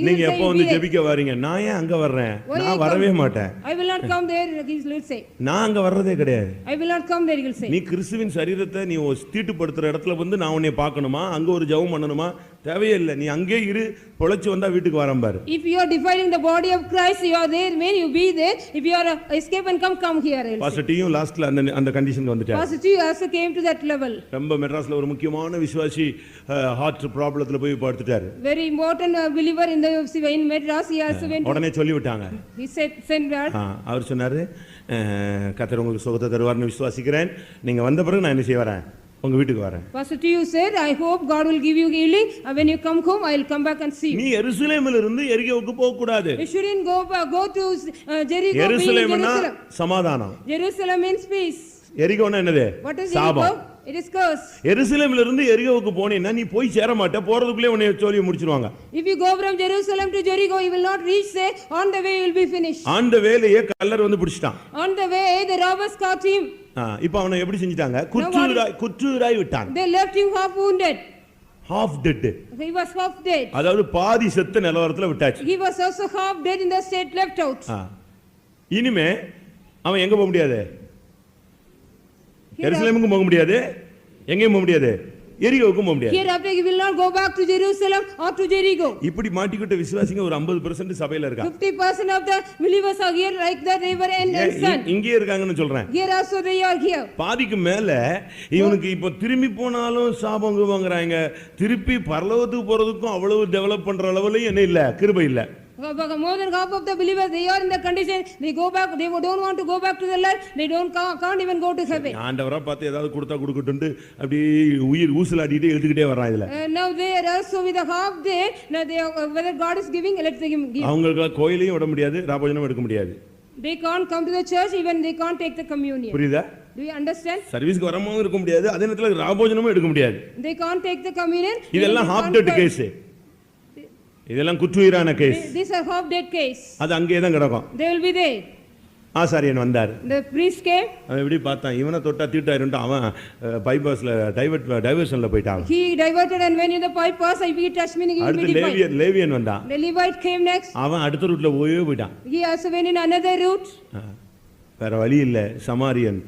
நீங்க எப்போ வந்து ஜெபிக்க வரீங்க? நான் ஏன் அங்க வர்றேன்? நான் வரவே மாட்டேன். I will not come there, he will say. நான் அங்க வர்றதே கிடையாது. I will not come there, he will say. நீ கிறிஸ்துவின் சரீரத்தை நீ தீட்டுப்படுத்துற இடத்துல வந்து நான் உன்னை பார்க்கணுமா, அங்க ஒரு ஜெபம் பண்ணணுமா, தேவையே இல்லை, நீ அங்கே இரு, பொழைச்சு வந்தா வீட்டுக்கு வரேன் பாரு. If you are defiling the body of Christ, you are there, may you be there. If you are escape and come here. Pastor டீயும் லாஸ்ட்ல அந்த கண்டிஷனுக்கு வந்துட்டார். Pastor T also came to that level. ரொம்ப மெட்ராஸ்ல ஒரு முக்கியமான விசுவாசி ஹார்ட் ப்ராப்ளத்துல போய் படுத்துட்டாரு. Very important believer in Madras, he also went. உடனே சொல்லி விட்டாங்க. He said send that. அவர் சொன்னாரு, கர்த்தர் உங்களுக்கு சுகத்தை தருவார்னு விசுவாசிக்கிறேன், நீங்க வந்த பிறகு நான் என்ன செய்ய வரேன், உங்க வீட்டுக்கு வரேன். Pastor T said, I hope God will give you healing, and when you come home I will come back and see you. நீ எருசலேமில் இருந்து எரிகோவுக்கு போக கூடாது. You shouldn't go to Jericho. எருசலேம்னா சமாதானம். Jerusalem means peace. எரிகோனா என்னது? What is சாபம். Jericho? It is curse. எருசலேமில் இருந்து எரிகோவுக்கு போனேன்னா நீ போய் சேர மாட்ட, போறதுக்குள்ளே உன்னை சொல்லி முடிச்சிருவாங்க. If you go from Jerusalem to Jericho, you will not reach there, on the way you will be finished. அந்த வேலையே கல்லர் வந்து பிடிச்சிட்டான். On the way the robbers caught him. இப்போ அவனை எப்படி செஞ்சிட்டாங்க? குற்றுயிராய் விட்டான். They left him half wounded. Half dead. He was half dead. அதாவது பாதி செத்த நிலவரத்துல விட்டாச்சு. He was also half dead in the state left out. இனிமே அவன் எங்க போக முடியாது? எருசலேமுக்கு போக முடியாது, எங்கேயும் போக முடியாது, எரிகோவுக்கும் போக முடியாது. Hereafter he will not go back to Jerusalem or to Jericho. இப்படி மாட்டிக்கிட்ட விசுவாசிங்க ஒரு 50% சபையில இருக்காங்க. 50% of the believers are here like that river and sun. இங்கே இருக்காங்கன்னு சொல்றேன். Here also they are here. பாதிக்கு மேல இவனுக்கு இப்ப திரும்பி போனாலும் சாபம் வாங்குறாங்க. திருப்பி பரலோகத்துக்கு போறதுக்கும் அவ்வளவு டெவலப் பண்ற அளவுலயும் என்ன இல்ல, கிருபை இல்ல. More than half of the believers, they are in the condition, they go back, they don't want to go back to the light, they can't even go to heaven. ஆண்டவரா பார்த்து ஏதாவது கொடுத்தா கொடுக்கட்டும்னு அப்படி உயிர் ஊசலாடிட்டே எழுதிக்கிட்டே வர்றான் இதுல. Now they are also with a half day, now they are, whether God is giving, let them give. அவங்களுக்கு கோயிலையும் விட முடியாது, ராபோஜனம் எடுக்க முடியாது. They can't come to the church, even they can't take the communion. புரியுதா? Do you understand? சர்வீஸ்க்கு வரவும் இருக்க முடியாது, அதே நேரத்துல ராபோஜனமும் எடுக்க முடியாது. They can't take the communion. இதெல்லாம் half dead case. இதெல்லாம் குற்றுயிரான case. This is a half dead case. அது அங்கேயே தான் கிடக்கும். They will be there. ஆசாரியன் வந்தார். The priest came. அவன் எப்படி பார்த்தான், இவனை தொட்டா தீட்டாயிருன்னு அவன் பைபாஸ்ல டைவர்ஷன்ல போயிட்டான். He diverted and went in the bypass. If he touched me, he will be defied. லேவியன் வந்தான். The Levite came next. அவன் அடுத்த ரூட்ல போயிட்டான். He also went in another route. வேற வழி இல்ல, சமாரியன்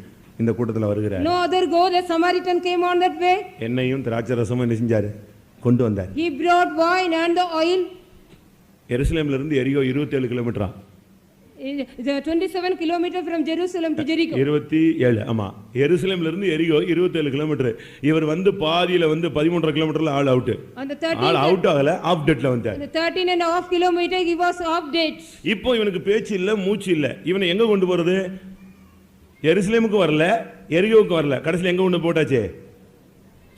இந்த கூட்டத்துல வருகிறார். No other go, the Samaritan came on that way. எண்ணெயும் திராட்சை ரசமும் என்ன செஞ்சாரு, கொண்டு வந்தார். He brought wine and the oil. எருசலேம்ல இருந்து எரிகோ 27 கிலோமீட்டரா? 27 kilometer from Jerusalem to Jericho. 27, ஆமா. எருசலேம்ல இருந்து எரிகோ 27 கிலோமீட்டர். இவர் வந்து பாதியில வந்து 13 கிலோமீட்டர்ல ஆல் அவுட். ஆல் அவுட் ஆகல, ஆஃப் டெட்ல வந்தார். 13.5 kilometer he was off dead. இப்போ இவனுக்கு பேச்சு இல்ல, மூச்சு இல்ல. இவனை எங்க கொண்டு போறது? எருசலேமுக்கு வரல, எரிகோவுக்கு வரல, கடைசில எங்க கொண்டு போட்டாச்சே?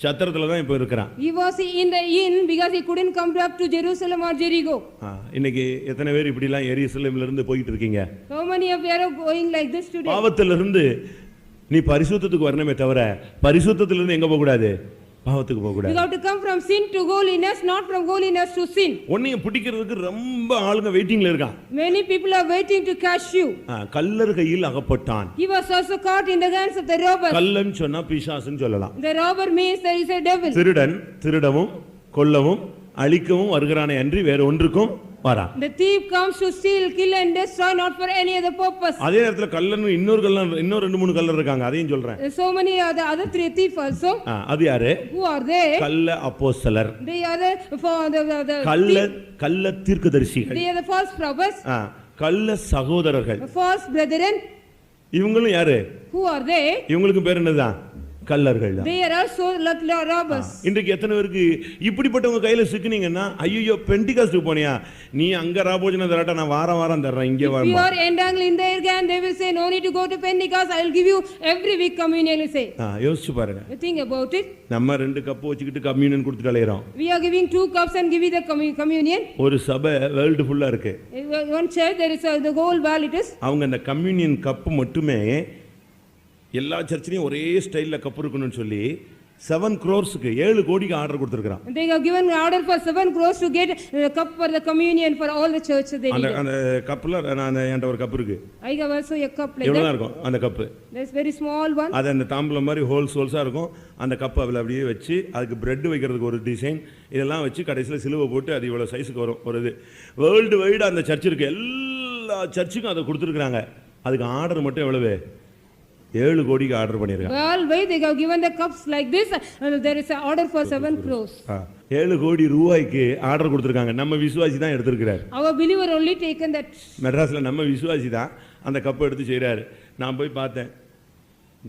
சத்திரத்துல தான் இப்ப இருக்கிறான். He was in the inn because he couldn't come back to Jerusalem or Jericho. இன்னைக்கு எத்தனை பேர் இப்படி எல்லாம் எருசலேம்ல இருந்து போயிட்டு இருக்கீங்க? How many of you are going like this today? பாவத்துல இருந்து நீ பரிசுத்தத்துக்கு வரணுமே தவிர பரிசுத்தத்துல இருந்து எங்க போக கூடாது? பாவத்துக்கு போக கூடாது. You have to come from sin to holiness, not from holiness to sin. உன்னைய பிடிக்கிறதுக்கு ரொம்ப ஆளுங்க வெயிட்டிங்ல இருக்கான். Many people are waiting to catch you. Kallar கையில் அகப்பட்டான். He was also caught in the hands of the robbers. Kallan சொன்னா பிசாசுன்னு சொல்லலாம். The robber means there is a devil. திருடன் திருடவும் கொல்லவும் அழிக்கவும் வருகிறானே அன்றி வேற ஒன்றுக்கும் வரா. The thief comes to steal, kill and destroy, not for any other purpose. அதே நேரத்துல கல்லன் இன்னொரு 2-3 கல்லர் இருக்காங்க, அதையும் சொல்றேன். So many are the other 3 thieves also. அது யாரு? Who are they? கள்ள அப்போஸ்தலர். They are the கள்ள தீர்க்கதரிசிகள். They are the false prophets. கள்ள சகோதரர்கள். The false brethren. இவங்களும் யாரு? Who are they? இவங்களுக்கு பேர் என்னதான்? கல்லர்கள் தான். They are also robbers. இன்றைக்கு எத்தனை பேருக்கு இப்படிப்பட்டவங்க கையில சிக்கினீங்கன்னா, ஐயோ பெண்டிகாஸ்டுக்கு போனியா, நீ அங்க ராபோஜன தரட்டா, நான் வாரம் தர்றேன், இங்க வா. If you are entangled in their gang, they will say no need to go to Pentecost, I will give you every week communion, will say. யோசிச்சு பாருங்க. Think about it. நம்ம 2 கப் வச்சிட்டு கம்யூனியன் கொடுத்துட்டு அலையறோம். We are giving 2 cups and giving the communion. ஒரு சபை world ஃபுல்லா இருக்கு. One church there is the whole world it is. அவங்க அந்த கம்யூனியன் கப் மட்டுமே எல்லா சர்ச்சிலையும் ஒரே ஸ்டைல்ல கப் இருக்கணும்னு சொல்லி 7 crores-க்கு 7 கோடிக்கு order கொடுத்திருக்கான். They have given order for 7 crores to get a cup for the communion for all the churches they need. அந்த கப்ல நான் என்கிட்ட ஒரு கப் இருக்கு. I have also a cup like எவ்வளவு that. இருக்கும் அந்த cup? There's very small one. அது அந்த தாம்பலம் மாதிரி ஹோல்ஸா இருக்கும். அந்த கப் அப்படியே வச்சு அதுக்கு பிரெட் வைக்கிறதுக்கு ஒரு டிசைன் இதெல்லாம் வச்சு கடைசில சிலுவை போட்டு அது இவ்வளவு சைஸ்க்கு வரும். ஒரு இது வேர்ல்ட் வைடு அந்த சர்ச் இருக்கு, எல்லா சர்ச்சுக்கும் அதை கொடுத்திருக்காங்க. அதுக்கு ஆர்டர் மட்டும் எவ்வளவு? 7 கோடிக்கு ஆர்டர் பண்ணிருக்காங்க. Well, they have given the cups like this and there is an order for 7 crores. 7 கோடி ரூபாய்க்கு ஆர்டர் கொடுத்துருக்காங்க. நம்ம விசுவாசி தான் எடுத்திருக்கிறார். Our believer only taken that. மெட்ராஸ்ல நம்ம விசுவாசி தான் அந்த கப்பை எடுத்து செய்றாரு. நான் போய் பார்த்தேன்,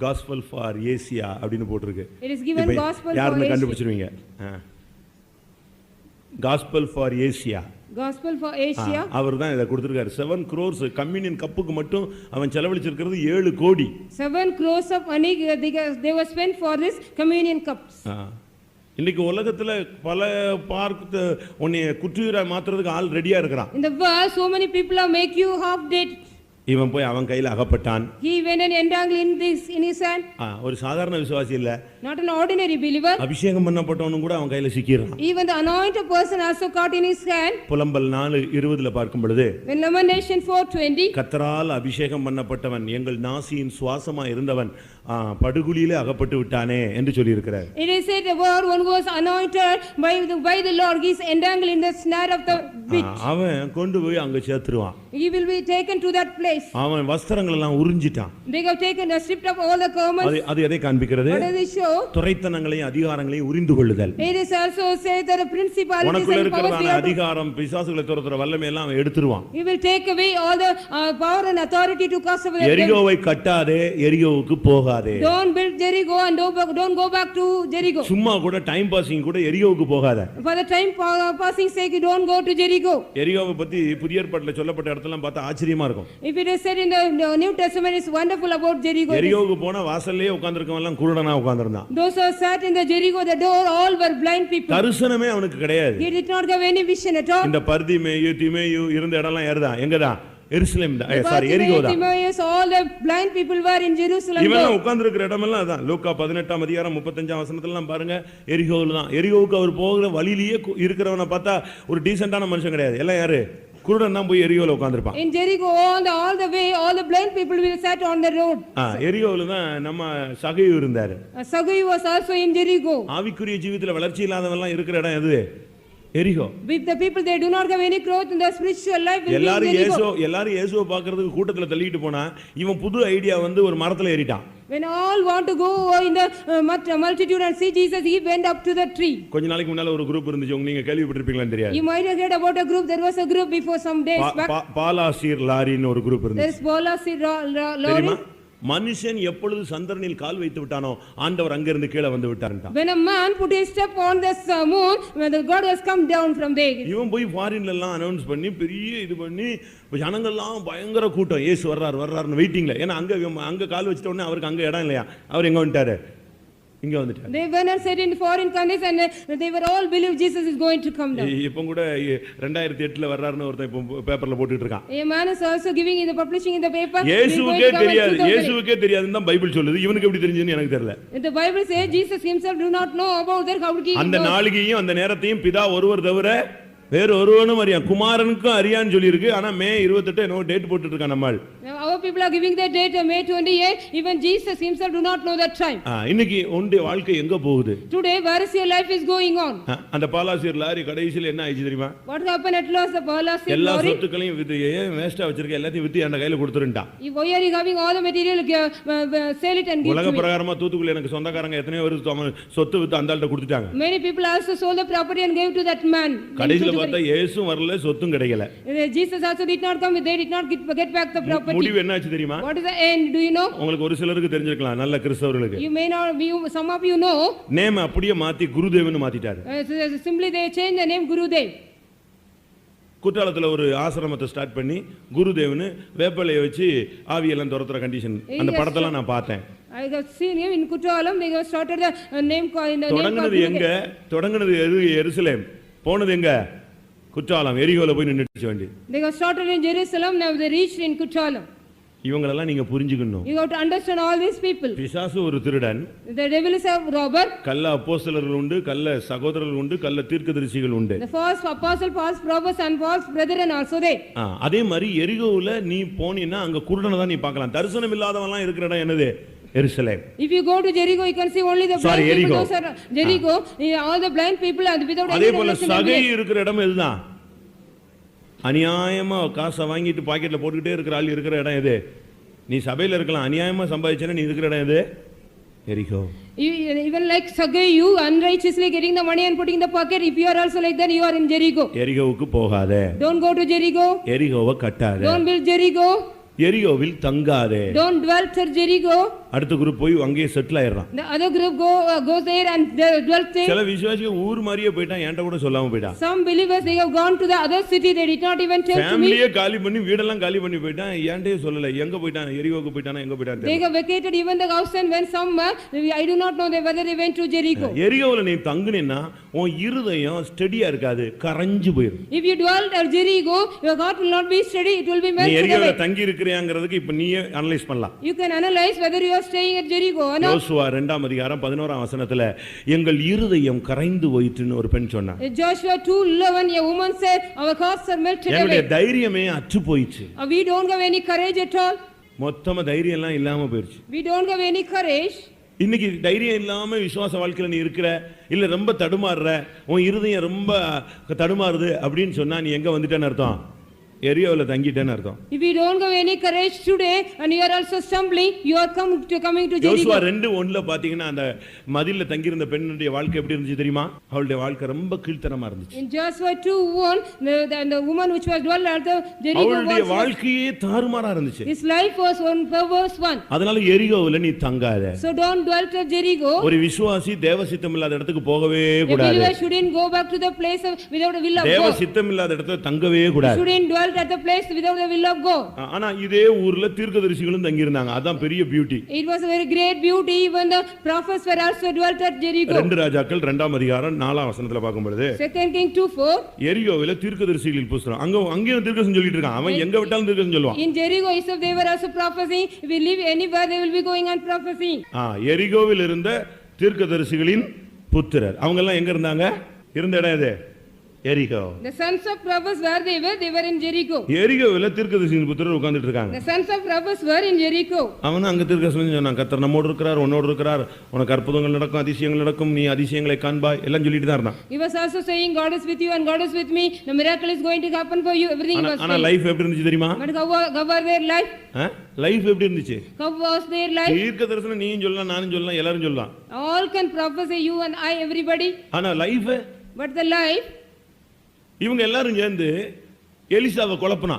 காஸ்பல் ஃபார் ஏசியா அப்படின்னு போட்டிருக்கு. It is given gospel for யாருன்னு Asia. கண்டுபிடிச்சிருவீங்க. Gospel for Asia, Gospel for Asia. அவர் தான் இதை கொடுத்திருக்காரு. 7 crores கம்யூனியன் கப்புக்கு மட்டும் அவன் செலவழிச்சிருக்கிறது 7 கோடி. 7 crores of money they were spent for this communion cups. இன்னைக்கு உலகத்துல பல பார்க்க உன்னை குற்றுயிரா மாத்துறதுக்கு ஆள் ரெடியா இருக்கிறான். In the world, so many people are make you half dead. இவன் போய் அவன் கையில அகப்பட்டான். He went and entangled in his hand. ஒரு சாதாரண விசுவாசி இல்ல, Not an ordinary believer. அபிஷேகம் பண்ணப்பட்டவனும் கூட அவன் கையில சிக்கிறான். Even the anointed person also caught in his hand. புலம்பல் 4:20 பார்க்கும் பொழுது, When Lamentation 4:20, கர்த்தரால் அபிஷேகம் பண்ணப்பட்டவன் எங்கள் நாசியின் சுவாசமா இருந்தவன் படுகுழியிலே அகப்பட்டு விட்டானே என்று சொல்லி இருக்கிறார். it is said the word one was anointed by the Lord, he is entangled in the snare of the witch. அவன் கொண்டு போய் அங்க சேர்த்துருவான். He will be taken to that place. அவன் வஸ்திரங்கள் எல்லாம் உறிஞ்சிட்டான். They have taken the stripped of all the garments. அது எதை காண்பிக்கிறது? What does it show? துரைத்தனங்களையும் அதிகாரங்களையும் உரிந்து கொள்ளுதல். It is also said that the principalities உனக்குள்ள and powers இருக்கிறதான அதிகாரம் பிசாசுகளை துரத்துற வல்லமை எல்லாம் அவன் எடுத்துருவான். he will take away all the power and authority to cast away. எரிகோவை கட்டாதே, எரிகோவுக்கு போகாதே. Don't build Jericho and don't go back to Jericho. சும்மா கூட டைம் பாசிங் கூட எரிகோவுக்கு போகாத. For the time passing sake, you don't go to Jericho. எரிகோவை பத்தி புதிய ஏற்பாட்டுல சொல்லப்பட்ட இடத்தெல்லாம் பார்த்தா ஆச்சரியமா இருக்கும். If it is said in the New Testament, it's wonderful about Jericho. எரிகோவுக்கு போனா வாசல்லே உட்கார்ந்திருக்கவங்க எல்லாம் குருடனா உட்கார்ந்திருந்தான். Those who sat in the Jericho, the door, all were blind people. தரிசனமே அவனுக்கு கிடையாது. He did not have any vision at all. இந்த பர்திமேயு திமேயு இருந்த இடம்லாம் யாருதான்? எங்கதான்? எருசலேம் தான். சாரி, எரிகோ தான். All the blind people were in Jerusalem. இவன் உட்கார்ந்திருக்கிற இடமெல்லாம் அதான். லூக்கா 18ஆம் அதிகாரம் 35ஆம் வசனத்துல எல்லாம் பாருங்க, எரிகோவில் தான். எரிகோவுக்கு அவர் போகிற வழியிலேயே இருக்கிறவனை பார்த்தா ஒரு டீசென்ட்டான மனுஷன் கிடையாது. எல்லாம் யாரு? குருடன் தான் போய் எரிகோவில் உட்கார்ந்திருப்பான். In Jericho, all the way, all the blind people will sat on the road. எரிகோவில் தான் நம்ம சகையு இருந்தாரு. Sagayu was also in Jericho. ஆவிக்குரிய ஜீவிதத்துல வளர்ச்சி இல்லாதவன் எல்லாம் இருக்கிற இடம் எது? எரிகோ. With the people they do not have any growth in the spiritual life will எல்லாரும் be Jericho. எல்லாரும் இயேசுவை பார்க்கிறதுக்கு கூட்டத்துல தள்ளிட்டு போனா இவன் புது ஐடியா வந்து ஒரு மரத்துல ஏறிட்டான். When all want to go in the multitude and see Jesus, he went up to the tree. கொஞ்ச நாளைக்கு முன்னால ஒரு குரூப் இருந்துச்சு, நீங்க கேள்விப்பட்டிருப்பீங்களான்னு தெரியாது. You might have heard about a group. There was a group before some days back. பாலாசீர் லாரின்னு ஒரு group இருந்துச்சு. There is Balasir Lori. மனுஷன் எப்பொழுது சந்திரனில் கால் வைத்து விட்டானோ ஆண்டவர் அங்கிருந்து கீழே வந்து விட்டார்ன்றான். When a man put his step on this moon, when the God has come down from there. இவன் போய் ஃபாரின்ல எல்லாம் அனௌன்ஸ் பண்ணி பெரிய இது பண்ணி ஜனங்கள்லாம் பயங்கர கூட்டம், இயேசு வர்றாருன்னு வெயிட்டிங்ல. ஏன்னா அங்க கால் வச்சிட்ட உடனே அவருக்கு அங்க இடம் இல்லையா, அவர் எங்க வந்துட்டாரு? இங்க வந்துட்டாரு. They went and said in foreign countries and they were all believe Jesus is going to come down. இப்போ கூட 2008ல வர்றாருன்னு ஒருத்தன் இப்போ பேப்பர்ல போட்டுட்டு இருக்கான். A man is also giving in the publishing in the paper. இயேசுவுக்கே தெரியாதுன்னு தான் பைபிள் சொல்லுது. இவனுக்கு எப்படி தெரிஞ்சதுன்னு எனக்கு தெரியல. The Bible says Jesus himself do not know about that, how he அந்த நாளிகையும் அந்த நேரத்தையும் பிதா ஒருவர் தவிர வேற ஒருவனும் அறியான், குமாரனுக்கும் அறியான்னு சொல்லி இருக்கு. ஆனா மே 28 என்னோ டேட் போட்டுட்டு இருக்கான் நம்மால். Our people are giving the date May 28. Even Jesus himself do not know that time. இன்னைக்கு உன்னுடைய வாழ்க்கை எங்க போகுது? Today where is your life is going on? அந்த பாலாசீர் லாரி கடைசில என்ன ஆயிச்சு தெரியுமா? What happened at last? The Balasir எல்லா சொத்துக்களையும் வித்து வேஸ்டா வச்சிருக்க எல்லாத்தையும் வித்து அந்த கையில கொடுத்துட்டான். Why are you having all the material, sell it and give உலக பிரகாரமா தூத்துக்குள்ள எனக்கு சொந்தக்காரங்க எத்தனையோ பேர் சொத்து வித்து அந்த ஆள்கிட்ட கொடுத்துட்டாங்க. Many people also sold the property and gave to that man. கடைசில பார்த்தா இயேசுவும் வரல, சொத்தும் கிடைக்கல. Jesus also did not come, they did not get back the property. முடிவு என்னாச்சு தெரியுமா? What is the end, do you know? உங்களுக்கு ஒரு சிலருக்கு தெரிஞ்சிருக்கலாம், நல்ல கிறிஸ்தவர்களுக்கு. You may not be, some of you know. Name அப்படியே மாத்தி குருதேவன்னு மாத்திட்டாரு. Simply they changed the name Gurudev. குற்றாலத்துல ஒரு ஆசிரமத்தை ஸ்டார்ட் பண்ணி குருதேவன்னு வேப்பலையை வச்சு ஆவியெல்லாம் துரத்துற கண்டிஷன், அந்த படத்தெல்லாம் நான் பார்த்தேன். I have seen him in Kuttalam. They have started the name in the தொடங்குனது எங்க? தொடங்குனது எருசலேம், போனது எங்க? குற்றாலம். எரிகோல போய் நின்னுச்சு வண்டி. They have started in Jerusalem, now they reached in Kuttalam. இவங்களெல்லாம் நீங்க புரிஞ்சுக்கணும். You have to understand all these people. பிசாசு ஒரு திருடன், The devil is a robber. கள்ள அப்போஸ்தலர்கள் உண்டு, கள்ள சகோதரர்கள் உண்டு, கள்ள தீர்க்கதரிசிகள் உண்டு. The false apostle, false prophets and false brethren also they. அதே மாதிரி எரிகோவுல நீ போனீன்னா அங்க குருடனை தான் நீ பார்க்கலாம். தரிசனம் இல்லாதவன்லாம் இருக்கிற இடம் என்னது? எருசலேம். If you go to Jericho, you can see only the blind people. Those are Jericho, all the blind people and without any அதே போல சகை இருக்கிற இடம் இதுதான். அநியாயமா காசை வாங்கிட்டு பாக்கெட்ல போட்டுக்கிட்டே இருக்கிற ஆள் இருக்கிற இடம் எது? நீ சபையில இருக்கலாம், அநியாயமா சம்பாதிச்சேன்னா நீ இருக்கிற இடம் எது? எரிகோ. Even like Sagai, you unrighteously getting the money and putting in the pocket, if you are also like that, you are in Jericho. எரிகோவுக்கு போகாதே. Don't go to Jericho. எரிகோவை கட்டாதே. Don't build Jericho. எரிகோவில் தங்காதே. Don't dwell at Jericho. அடுத்த group போய் அங்கேயே settle ஆயிடுறான். The other group goes there and dwell there. சில விசுவாசிகள் ஊர் மாதிரியே போயிட்டான், என்கிட்ட கூட சொல்லாம போயிட்டான். Some believers, they have gone to the other city, they did not even tell to me. ஃபேமிலியே காலி பண்ணி வீடெல்லாம் காலி பண்ணி போயிட்டான், என்கிட்டயே சொல்லல எங்க போயிட்டான், எரிகோவுக்கு போயிட்டானா எங்க போயிட்டான். They have vacated even the house and went somewhere. I do not know whether they went to Jericho. எரிகோவுல நீ தங்குனேன்னா உன் இருதயம் ஸ்டெடியா இருக்காது, கரஞ்சு போயிடும். If you dwell at Jericho, your heart will not be steady, it will be melted away. நீ எரிகோவுல தங்கி இருக்கறியாங்கிறதுக்கு இப்ப நீயே analyse பண்ணலாம். You can analyze whether you are staying at Jericho. யோசுவா 2ஆம் அதிகாரம் 11ஆம் வசனத்துல எங்கள் இருதயம் கரைந்து போயிட்டுன்னு ஒரு பெண் சொன்னா. Joshua 2:11, a woman said, our hearts are melted away. என்னுடைய தைரியமே அற்று போயிச்சு. We don't have any courage at all. மொத்தமா தைரியம் எல்லாம் இல்லாம போயிடுச்சு. We don't have any courage. இன்னைக்கு தைரியம் இல்லாம விசுவாச வாழ்க்கையில நீ இருக்கிற, இல்ல ரொம்ப தடுமாறுற, உன் இருதயம் ரொம்ப தடுமாறுது அப்படின்னு சொன்னா நீ எங்க வந்துட்டேன்னு அர்த்தம்? எரியோவுல தங்கிட்டேன்னு அர்த்தம். If you don't have any courage today and you are also stumbling, you are coming to Jericho. யோசுவா 2:1ல பாத்தீங்கன்னா அந்த மதில்ல தங்கி இருந்த பெண்ணுடைய வாழ்க்கை எப்படி இருந்துச்சு தெரியுமா? அவளுடைய வாழ்க்கை ரொம்ப கீழ்த்தரமா இருந்துச்சு. In Joshua 2:1, the woman which was dwell at the Jericho, அவளுடைய வாழ்க்கையே தாறுமாறா இருந்துச்சு. his life was on perverse one. அதனால எரியோவுல நீ தங்காத. So don't dwell at Jericho. ஒரு விசுவாசி தேவ சித்தம் இல்லாத இடத்துக்கு போகவே A கூடாது. believer shouldn't go back to the place without the will of God. தேவ சித்தம் இல்லாத இடத்துல தங்கவே கூடாது. Shouldn't dwell at the place without the will of God. ஆனா இதே ஊர்ல தீர்க்கதரிசிகளும் தங்கி இருந்தாங்க, அதான் பெரிய beauty. It was a very great beauty, even the prophets were also dwelt at Jericho. 2 ராஜாக்கள் 2ஆம் அதிகாரம் 4ஆம் வசனத்துல பார்க்கும் பொழுது 2 King 2:4, எரியோவில தீர்க்கதரிசிகளின் புஸ்தகம், அங்கேயும் தீர்க்கதரிசி சொல்லிட்டு இருக்கான், அவன் எங்க விட்டாலும் தீர்க்கதரிசி சொல்லுவான். in Jericho itself they were also prophesying. If we live anywhere they will be going and prophesying. எரிகோவில் இருந்த தீர்க்கதரிசிகளின் புத்திரர் அவங்க எல்லாம் எங்க இருந்தாங்க? இருந்த இடம் எது? எரிகோ. The sons of prophets where they were in Jericho. எரிகோவில தீர்க்கதரிசிகளின் புத்திரர் உட்கார்ந்துட்டு இருக்காங்க. The sons of prophets were in Jericho. அவன் அங்க தீர்க்கதரிசி சொன்னான், கர்த்தர் நம்மோடு இருக்கிறார், உன்னோடு இருக்கிறார், உனக்கு அற்புதங்கள் நடக்கும், அதிசயங்கள் நடக்கும், நீ அதிசயங்களை காண்பாய், எல்லாம் சொல்லிட்டு தான் இருந்தான். He was also saying God is with you and God is with me, the miracle is going to happen for you, everything was. ஆனா லைஃப் எப்படி இருந்துச்சு தெரியுமா? But how were their life? Life எப்படி இருந்துச்சு? How was their life? தீர்க்கதரிசனம் நீயும் சொல்லலாம், நானும் சொல்லலாம், எல்லாரும் சொல்லலாம். All can prophesy, you and I, everybody. ஆனா லைஃப், but the life, இவங்க எல்லாரும் சேர்ந்து எலிசாவை குழப்பினா.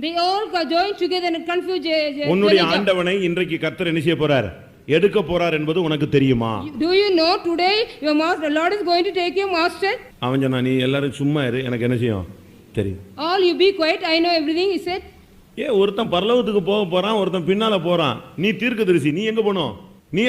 they all joined together and confused உன்னுடைய ஆண்டவனை இன்றைக்கு கர்த்தர் என்ன செய்ய போறார்? எடுக்க போறார் என்பது உனக்கு தெரியுமா? Do you know today your master, the Lord is going to take your master? அவன் சொன்னா, நீ எல்லாரும் சும்மா இரு, எனக்கு என்ன செய்யும் தெரியும். All you be quiet, I know everything, he said. ஒருத்தன் பரலோகத்துக்கு போக போறான், ஒருத்தன் பின்னால போறான். நீ தீர்க்கதரிசி, நீ எங்க போணும்? நீ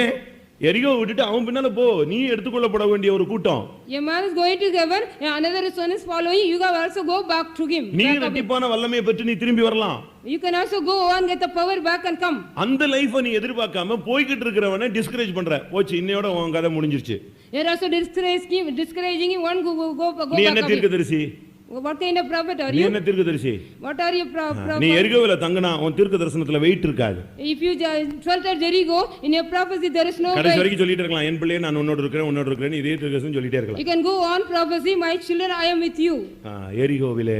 எரிகோ விட்டுட்டு அவன் பின்னால போ, நீ எடுத்துக்கொள்ளப்பட வேண்டிய ஒரு கூட்டம். A man is going to heaven, another son is following, you can also go back to him. நீ இரட்டிப்பான வல்லமையை பெற்று நீ திரும்பி வரலாம். You can also go and get the power back and come. அந்த லைஃபை நீ எதிர்பார்க்காம போய்கிட்டு இருக்கிறவனை டிஸ்கரேஜ் பண்ற. போச்சு, இன்னையோட உன் கதை முடிஞ்சிருச்சு. You are also discouraging him, one go back. நீ என்ன தீர்க்கதரிசி? What kind of prophet are நீ you? என்ன தீர்க்கதரிசி? What are you prophet? நீ எரிகோவில தங்கனா உன் தீர்க்க தரிசனத்துல வெயிட் இருக்காது. If you dwelt at Jericho, in your prophecy there is no weight. கடைசி வரைக்கும் சொல்லிட்டே இருக்கலாம், என் பிள்ளையே நான் உன்னோட இருக்கிறேன் இதே தீர்க்கதரிசனம் சொல்லிட்டே இருக்கலாம். You can go on prophecy, my children, I am with you. எரிகோவிலே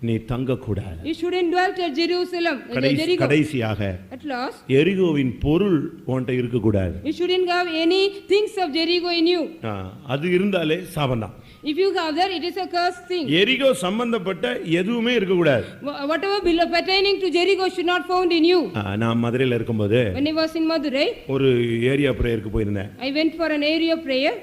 நீ தங்க கூடாது. You shouldn't dwell at Jerusalem. கடைசியாக at last எரிகோவின் பொருள் உன்கிட்ட இருக்க கூடாது. You shouldn't have any things of Jericho in you. அது இருந்தாலே சாபம்தான். If you have that, it is a cursed thing. எரிகோ சம்பந்தப்பட்ட எதுவுமே இருக்க கூடாது. Whatever pertaining to Jericho should not found in you. நான் மதுரையில இருக்கும்போது when I was in Madurai, ஒரு ஏரியா பிரேயருக்கு போயிருந்தேன். I went for an area prayer.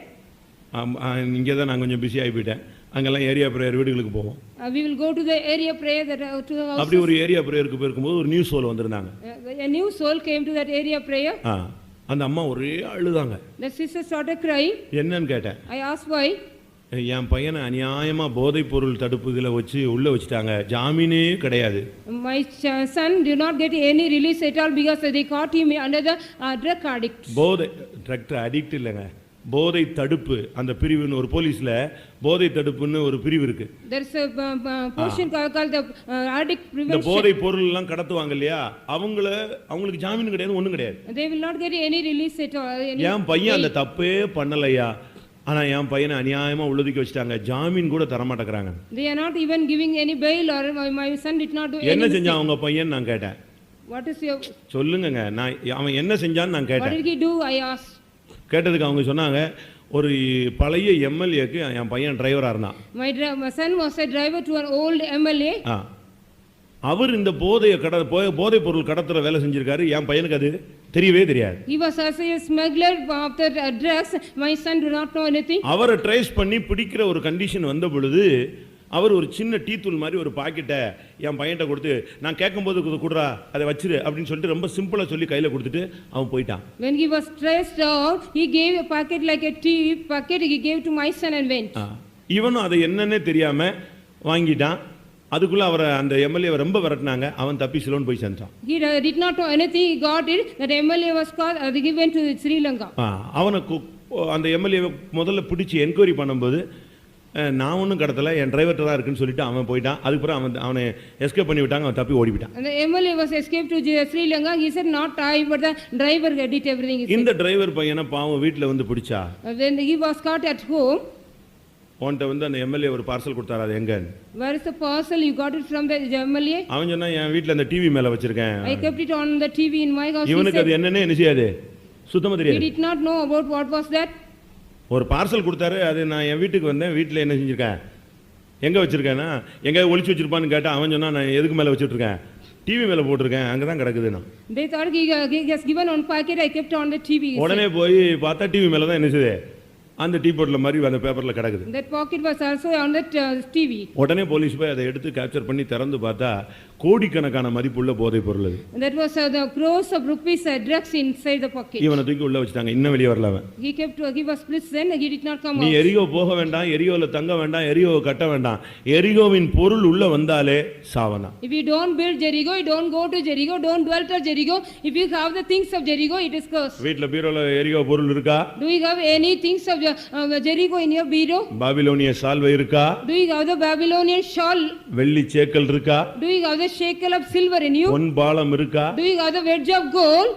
இங்க தான் நான் கொஞ்சம் பிஸி ஆகி போயிட்டேன். அங்கெல்லாம் ஏரியா பிரேயர் வீடுகளுக்கு போவோம். We will go to the area prayer that to the house. அப்படி ஒரு ஏரியா பிரேயருக்கு போயிருக்கும்போது ஒரு நியூ சோல் வந்திருந்தாங்க. A new soul came to that area prayer. அந்த அம்மா ஒரே அழுதாங்க. The sister started crying. என்னன்னு கேட்டேன். I asked why. என் பையனை அநியாயமா போதைப் பொருள் தடுப்பு இதுல வச்சு உள்ள வச்சிட்டாங்க, ஜாமீனே கிடையாது. My son did not get any release at all because they caught him under the drug addict. போதை ட்ரக் அடிக்ட் இல்லைங்க, போதை தடுப்பு. அந்த பிரிவுன்னு ஒரு போலீஸ்ல போதை தடுப்புன்னு ஒரு பிரிவு இருக்கு. There is a portion called the addict prevention. இந்த போதை பொருள் எல்லாம் கடத்துவாங்க இல்லையா, அவங்களுக்கு ஜாமீன் கிடையாது, ஒண்ணும் கிடையாது. They will not get any release at all. என் பையன் அந்த தப்பே பண்ணலையா, ஆனா என் பையனை அநியாயமா உள்ளதுக்கு வச்சிட்டாங்க, ஜாமீன் கூட தர மாட்டேங்கறாங்க. They are not even giving any bail, or my son did not do anything. என்ன செஞ்சான் உங்க பையன் நான் கேட்டேன். What is your சொல்லுங்கங்க, அவன் என்ன செஞ்சான்னு நான் கேட்டேன். What did he do? I asked. கேட்டதுக்கு அவங்க சொன்னாங்க, ஒரு பழைய எம்எல்ஏக்கு என் பையன் டிரைவரா இருந்தான். My son was a driver to an old MLA. அவர் இந்த போதைப் பொருள் கடத்துற வேலை செஞ்சிருக்காரு. என் பையனுக்கு அது தெரியவே தெரியாது. He was also a smuggler of the drugs. My son do not know anything. அவரை ட்ரேஸ் பண்ணி பிடிக்கிற ஒரு கண்டிஷன் வந்த பொழுது அவர் ஒரு சின்ன டீ தூள் மாதிரி ஒரு பாக்கெட்டை என் பையன்கிட்ட கொடுத்து, நான் கேட்கும்போது குடுறா அதை வச்சிரு அப்படின்னு சொல்லிட்டு ரொம்ப சிம்பிளா சொல்லி கையில கொடுத்துட்டு அவன் போயிட்டான். When he was traced out, he gave a packet like a tea packet. He gave to my son and went. இவனும் அதை என்னன்னே தெரியாம வாங்கிட்டான். அதுக்குள்ள அவரை அந்த எம்எல்ஏவை ரொம்ப விரட்டினாங்க. அவன் தப்பி சிலோன் போய் சென்றான். He did not know anything. He got it. That MLA was called. He went to Sri Lanka. அவனுக்கு அந்த எம்எல்ஏவை முதல்ல பிடிச்சி என்கொயரி பண்ணும்போது, நான் ஒன்றும் கடத்தல, என் டிரைவர்கிட்ட தான் இருக்குன்னு சொல்லிட்டு அவன் போயிட்டான். அதுக்கப்புறம் அவனை எஸ்கேப் பண்ணி விட்டாங்க. அவன் தப்பி ஓடிவிட்டான். The MLA was escaped to Sri Lanka. He said not I but the driver did everything. இந்த டிரைவர் பையனை பாவம் வீட்டில் வந்து பிடிச்சா. When he was caught at home, உன்கிட்ட வந்து அந்த எம்எல்ஏ ஒரு பார்சல் கொடுத்தாரு. அது எங்க? Where is the parcel? You got it from the MLA? அவன் சொன்னா என் வீட்டில் அந்த டிவி மேல வச்சிருக்கேன். I kept it on the TV in my house. இவனுக்கு அது என்னன்னே என்ன செய்யாது, சுத்தமா தெரியாது. He did not know about what was that. ஒரு பார்சல் கொடுத்தாரு. அது நான் என் வீட்டுக்கு வந்தேன். வீட்டில் என்ன செஞ்சிருக்கேன், எங்க வச்சிருக்கேன்னா எங்க ஒளிச்சு வச்சிருப்பான்னு கேட்டா அவன் சொன்னா நான் எதுக்கு மேல வச்சிட்டு இருக்கேன், டிவி மேல போட்டிருக்கேன், அங்கதான் கிடக்குதுன்னா. They thought he has given on packet. I kept on the TV. உடனே போய் பார்த்தா டிவி மேல தான் என்ன செய்யுது, அந்த டீ போட்ல மாதிரி அந்த பேப்பர்ல கிடக்குது. That pocket was also on the TV. உடனே போலீஸ் போய் அதை எடுத்து கேப்சர் பண்ணி திறந்து பார்த்தா கோடிக்கணக்கான மதிப்புள்ள போதைப் பொருள் அது. That was the crores of rupees drugs inside the pocket. இவனை தூக்கி உள்ள வச்சிட்டாங்க. இன்னும் வெளியே வரல அவன். He was prison. He did not come out. நீ எரிகோ போக வேண்டாம், எரிகோல தங்க வேண்டாம், எரிகோ கட்ட வேண்டாம். எரிகோவின் பொருள் உள்ள வந்தாலே சாவனா. If you don't build Jericho, you don't go to Jericho, don't dwell at Jericho. If you have the things of Jericho, it is cursed. வீட்ல பீரோல எரிகோ பொருள் இருக்கா? Do you have any things of Jericho in your bureau? பாபிலோனிய சால்வை இருக்கா? Do you have the Babylonian shawl? வெள்ளி சேக்கல் இருக்கா? Do you have the shekel of silver in you? பொன் பாலம் இருக்கா? Do you have the wedge of gold?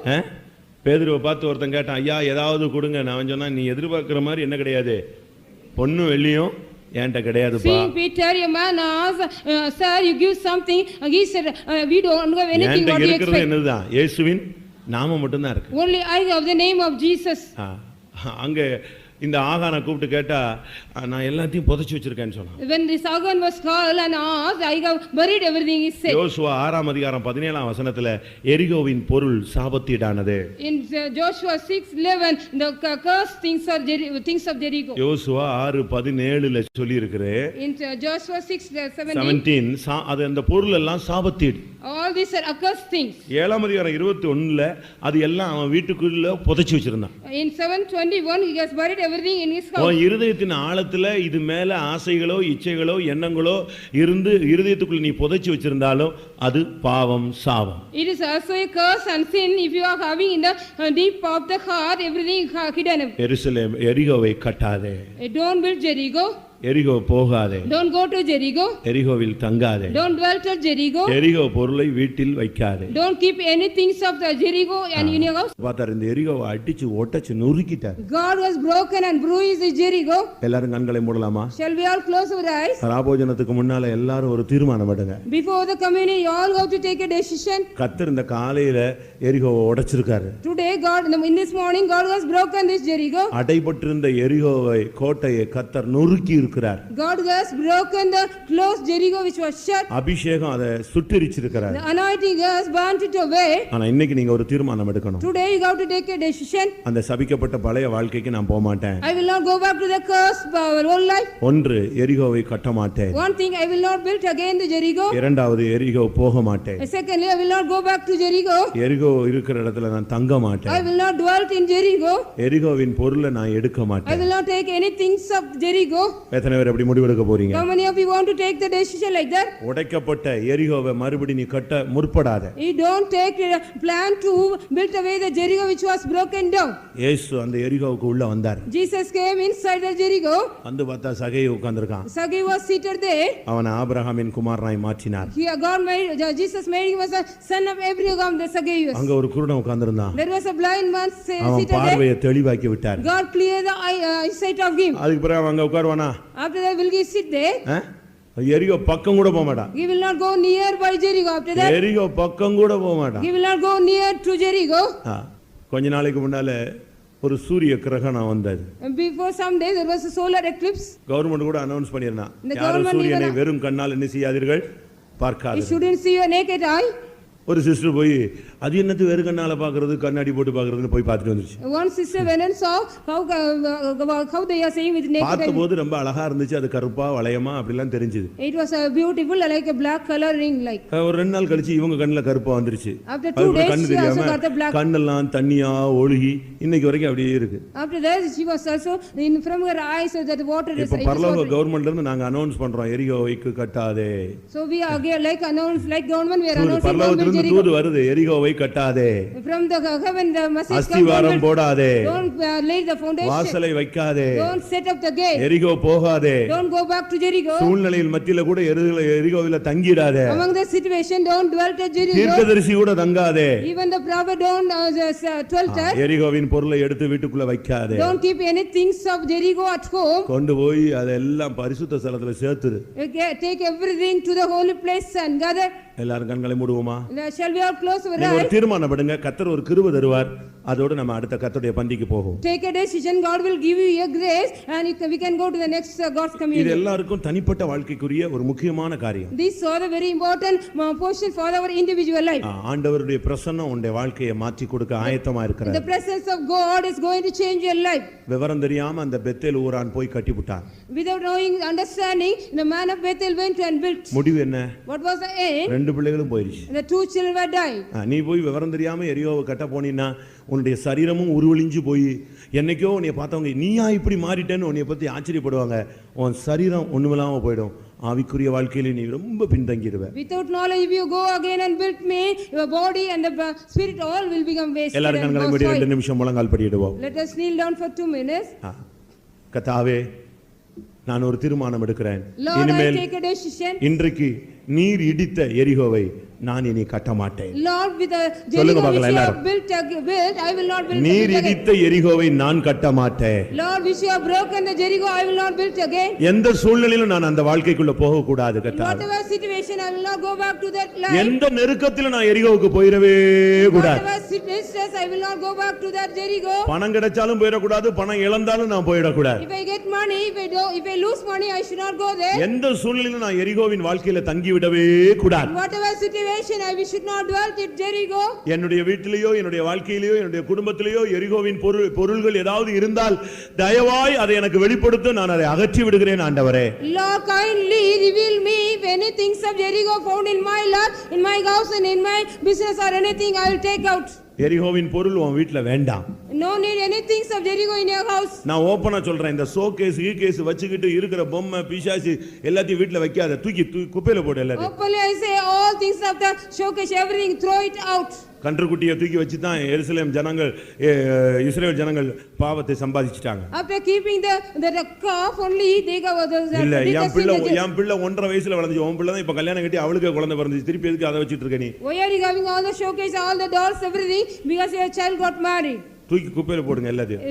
பேதுருவை பார்த்து ஒருத்தன் கேட்டான், ஐயா ஏதாவது கொடுங்க. நான் சொன்னா நீ எதிர்பார்க்கிற மாதிரி என்ன கிடையாது, பொண்ணு வெள்ளியும் என்கிட்ட கிடையாதுப்பா. See Peter, a man asked, sir, you give something. He said, we don't have anything what you expect. என்னதுதான், இயேசுவின் நாமம் மட்டும் தான் இருக்கு. Only I have the name of Jesus. அங்க இந்த ஆகானை கூப்பிட்டு கேட்டா நான் எல்லாத்தையும் புதைச்சு வச்சிருக்கேன்னு சொன்னான். When this Agan was called and asked, I have buried everything, he said. யோசுவா 6 அதிகாரம் 17 வசனத்துல எரிகோவின் பொருள் சாபத்தீடானது. In Joshua 6:11, the cursed things of Jericho. யோசுவா 6:17ல சொல்லி இருக்குது. In Joshua 6:17, அது அந்த பொருள் எல்லாம் சாபத்தீடு. all these are accursed things. 7 அதிகாரம் 21ல அது எல்லாம் அவன் வீட்டுக்குள்ள புதைச்சு வச்சிருந்தான். In 7:21, he has buried everything in his house. உன் இருதயத்தின் ஆழத்துல இது மேல ஆசைகளோ இச்சைகளோ எண்ணங்களோ இருந்து இருதயத்துக்குள்ள நீ புதைச்சு வச்சிருந்தாலும் அது பாவம் சாபம். It is also a curse and sin if you are having in the deep of the heart everything hidden. Jerusalem எரிகோவை கட்டாதே. Don't build Jericho. எரிகோ போகாதே. Don't go to Jericho. எரிகோவில் தங்காதே. Don't dwell at Jericho. எரிகோ பொருளை வீட்டில் வைக்காதே. Don't keep anything of the Jericho and in your house. பாத்தார் இந்த எரிகோவை அடிச்சு ஒட்டச்சு நொறுக்கிட்டார். God was broken and bruised the Jericho. எல்லாரும் கண்களை மூடலாமா? Shall we all close our eyes? ராபோஜனத்துக்கு முன்னால எல்லாரும் ஒரு தீர்மானம் எடுங்க. Before the communion you all have to take a decision. கர்த்தர் இந்த காலையில எரிகோவை உடைச்சிருக்காரு. Today God in this morning God has broken this Jericho. அடைபட்டிருந்த எரிகோவை கோட்டையை கர்த்தர் நொறுக்கி God has broken the closed Jericho which was shut. அபிஷேகம் அதை சுட்டெரிச்சிருக்கிறார். The anointing has burnt it away. ஆனா இன்னைக்கு நீங்க ஒரு தீர்மானம் எடுக்கணும். Today you have to take a decision. அந்த சபிக்கப்பட்ட பழைய வாழ்க்கைக்கு நான் போக மாட்டேன். I will not go back to the cursed old life. ஒன்று எரிகோவை கட்ட மாட்டேன். One thing, I will not build again the Jericho. இரண்டாவது எரிகோ போக மாட்டேன். Secondly, I will not go back to Jericho. எரிகோ இருக்கிற இடத்துல நான் தங்க மாட்டேன். I will not dwell in Jericho. எரிகோவின் பொருளை நான் எடுக்க மாட்டேன். I will not take anything of Jericho. எத்தனை பேர் அப்படி முடிவெடுக்க போறீங்க? How many of you want to take the decision like that? உடைக்கப்பட்ட எரிகோவை மறுபடி நீ கட்ட முற்படாத. You don't take a plan to build away the Jericho which was broken down. இயேசு அந்த எரிகோவுக்கு உள்ள வந்தார். Jesus came inside the Jericho. வந்து பார்த்தா சகேயு உட்கார்ந்திருக்கான். Sagai was seated there. அவனை ஆபிரகாமின் குமாரனாய் மாற்றினார். Jesus made him as a son of Abraham, the Sagai. அங்க ஒரு குருடன் உட்கார்ந்திருந்தான். There was a blind man seated அவன் பார்வையை தெளிவாக்கி விட்டார். God cleared the eyesight of him. அதுக்கு பிறகு அவன் அங்க உட்காருவானா? After that will he sit there? எரிகோ பக்கம் கூட போக மாட்டான். He will not go near by Jericho. After that எரிகோ பக்கம் கூட போக மாட்டான். he will not go near to Jericho. கொஞ்ச நாளைக்கு முன்னால ஒரு சூரிய கிரகணம் வந்தது. And before some days there was a solar eclipse. Government கூட அனௌன்ஸ் பண்ணிருந்தான், The யாரும் government சூரியனை even- வெறும் கண்ணால் என்ன செய்யாதீர்கள், You பார்க்காதீர்கள். shouldn't see your naked eye. ஒரு சிஸ்டர் போய் அது என்னது வெறும் கண்ணால பாக்குறது, கண்ணாடி போட்டு பாக்குறதுன்னு போய் பார்த்துட்டு வந்துச்சு. One sister went and saw how they are saying with naked eye. பார்த்தபோது ரொம்ப அழகா இருந்துச்சு, அது கருப்பா வளையமா அப்படிலாம் தெரிஞ்சது. It was a beautiful like a black coloring like. ஒரு 2 நாள் கழிச்சு இவங்க கண்ணுல கருப்பா வந்துருச்சு. After 2 அதுக்கு days கண்ணு she also தெரியாம got the black. கண்ணெல்லாம் தண்ணியா ஒழுகி இன்னைக்கு வரைக்கும் அப்படியே இருக்கு. After that she was also in from her eyes so that water is. இப்ப பரலோக கவர்மெண்ட்ல இருந்து நாங்க அனௌன்ஸ் பண்றோம், எரிகோவைக்கு கட்டாதே. So we are again like announce like government we are announcing பரலோகத்திலிருந்து government தூது வருது, எரிகோவை கட்டாதே, from the heaven the message அஸ்திவாரம் போடாதே, don't lay the foundation, வாசலை வைக்காதே, don't set up the gate, எரிகோ போகாதே, don't go back to Jericho, சூழ்நிலையில் மத்தியில கூட எரிகோவில தங்கிடாதே, among the situation don't dwell at Jericho, தீர்க்கதரிசி கூட தங்காதே, even the prophet don't dwell there, எரிகோவின் பொருளை எடுத்து வீட்டுக்குள்ள வைக்காதே, don't keep any things of Jericho at home, கொண்டு போய் அதெல்லாம் பரிசுத்த ஸ்தலத்துல சேர்த்துரு. take everything to the holy place and gather. எல்லாரும் கண்களை மூடுவோமா? Shall we all close our நீங்க ஒரு eyes? தீர்மானம் பண்ணுங்க, கர்த்தர் ஒரு கிருபை தருவார், அதோட நம்ம அடுத்த கர்த்தருடைய பந்திக்கு போவோம். Take a decision, God will give you a grace and we can go to the next God's இது communion. எல்லாருக்கும் தனிப்பட்ட வாழ்க்கைக்குரிய ஒரு முக்கியமான காரியம். These are the very important portion for our individual life. ஆண்டவருடைய பிரசன்னம் உன்னுடைய வாழ்க்கையை மாற்றி கொடுக்க ஆயத்தமா The இருக்கிறார். presence of God is going to change your life. விவரம் தெரியாம அந்த பெத்தேல் ஊரான் போய் கட்டிவிட்டான். Without knowing, understanding, the man of Bethel went and built. முடிவு என்ன? What was the end? 2 பிள்ளைகளும் போயிருச்சு. The 2 children were died. நீ போய் விவரம் தெரியாம எரியோவை கட்ட போனீன்னா உன்னுடைய சரீரமும் உருவழிஞ்சு போய் என்னைக்கோ உன்னை பார்த்தவங்க நீயா இப்படி மாறிட்டேன்னு உன்னை பத்தி ஆச்சரியப்படுவாங்க. உன் சரீரம் ஒண்ணுமில்லாம போயிடும். ஆவிக்குரிய வாழ்க்கையில நீ ரொம்ப பின்தங்கிடுவ. Without knowledge, if you go again and build me, your body and the spirit all will become wasted. எல்லாரும் கண்களை மூடி 2 நிமிஷம் முழங்கால் படியிடுவோம். Let us kneel down for 2 minutes. கர்த்தாவே, நான் ஒரு தீர்மானம் எடுக்கிறேன். Lord, I இனிமேல் take a decision. இன்றைக்கு நீர் இடித்த எரிகோவை நான் இனி கட்ட மாட்டேன். Lord, with the சொல்லுங்க Jericho which பார்க்கலாம் you have எல்லாரும். built, I will not build நீர் it again. இடித்த எரிகோவை நான் கட்ட மாட்டேன். Lord, which you have broken the Jericho, I will not build again. எந்த சூழ்நிலையிலும் நான் அந்த வாழ்க்கைக்குள்ள போக கூடாது In கர்த்தாவே. whatever situation, I will not go back to that life. எந்த நெருக்கத்திலும் நான் எரிகோவுக்கு போயிடவே கூடாது. Whatever distress, I will not go back to that Jericho. பணம் கிடைச்சாலும் போயிடக்கூடாது, பணம் இழந்தாலும் நான் போயிடக்கூடாது. If I get money, if I lose money, I should not go there. எந்த சூழ்நிலையிலும் நான் எரிகோவின் வாழ்க்கையில தங்கி விடவே கூடாது. In whatever situation, we should not dwell at Jericho. என்னுடைய வீட்டிலேயோ என்னுடைய வாழ்க்கையிலேயோ என்னுடைய குடும்பத்திலேயோ எரிகோவின் பொருள்கள் ஏதாவது இருந்தால் தயவாய் அதை எனக்கு வெளிப்படுத்த, நான் அதை அகற்றி விடுகிறேன் ஆண்டவரே. Lord, kindly reveal me if any things of Jericho found in my life, in my house and in my business or anything, I will take out. எரிகோவின் பொருள் உன் வீட்ல வேண்டாம். No need any things of Jericho in your house. நான் ஓபனா சொல்றேன், இந்த showcase ஈகேஸ் வச்சுக்கிட்டு இருக்கிற பொம்மை பிசாசு எல்லாத்தையும் வீட்ல வைக்காத, தூக்கி குப்பையில போடு எல்லாத்தையும். Openly I say all things of the showcase, everything, throw it out. கன்றுக்குட்டியை தூக்கி வச்சு தான் எருசலேம் ஜனங்கள் இஸ்ரேல் ஜனங்கள் பாவத்தை சம்பாதிச்சிட்டாங்க. After keeping the calf only they got the இல்ல என் பிள்ளை 1.5 வயசுல வளர்ந்துச்சு, உன் பிள்ளை தான் இப்ப கல்யாணம் கட்டி அவளுக்கு குழந்தை பிறந்துச்சு, திருப்பி எதுக்கு அதை வச்சிட்டு இருக்க நீ? Why are you having all the showcase, all the dolls, everything? Because your child got married. தூக்கி குப்பையில போடுங்க எல்லாத்தையும்.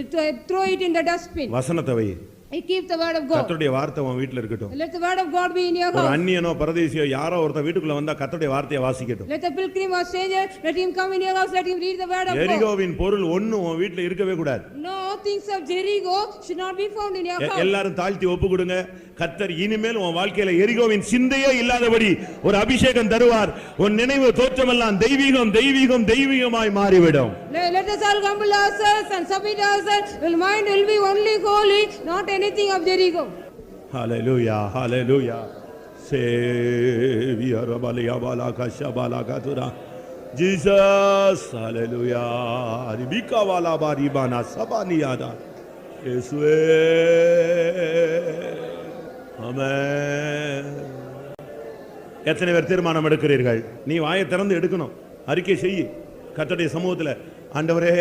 Throw it in the dustbin. வசனத்தை வை. I keep the word of God. கர்த்தருடைய வார்த்தை உன் வீட்ல இருக்கட்டும். Let the word of God be in your ஒரு house. அந்நியனோ பரதேசியோ யாரோ ஒருத்தர் வீட்டுக்குள்ள வந்தா கர்த்தருடைய வார்த்தையை வாசிக்கட்டும். Let a pilgrim or stranger, let him come in your house, let him read the word of God. எரிகோவின் பொருள் ஒண்ணு உன் வீட்ல இருக்கவே கூடாது. No things of Jericho should not be found in your house. எல்லாரும் தாழ்த்தி ஒப்பு கொடுங்க. கர்த்தர் இனிமேல் உன் வாழ்க்கையில எரிகோவின் சிந்தையே இல்லாதபடி ஒரு அபிஷேகம் தருவார். உன் நினைவு தோற்றமெல்லாம் தெய்வீகம் தெய்வீகம் தெய்வீகமாய் மாறிவிடும். Let us all humble ourselves and submit ourselves. Will mind will be only holy, not anything of Jericho. Hallelujah, hallelujah. Savior Rabalia Balaka Shabalaka Tura. Jesus, hallelujah. Ribika wala baribana sabaniada. Yesue. Amen. எத்தனை பேர் தீர்மானம் எடுக்கிறீர்கள்? நீ வாயை திறந்து எடுக்கணும், அறிக்கை செய்யி கர்த்தருடைய சமூகத்தில். ஆண்டவரே,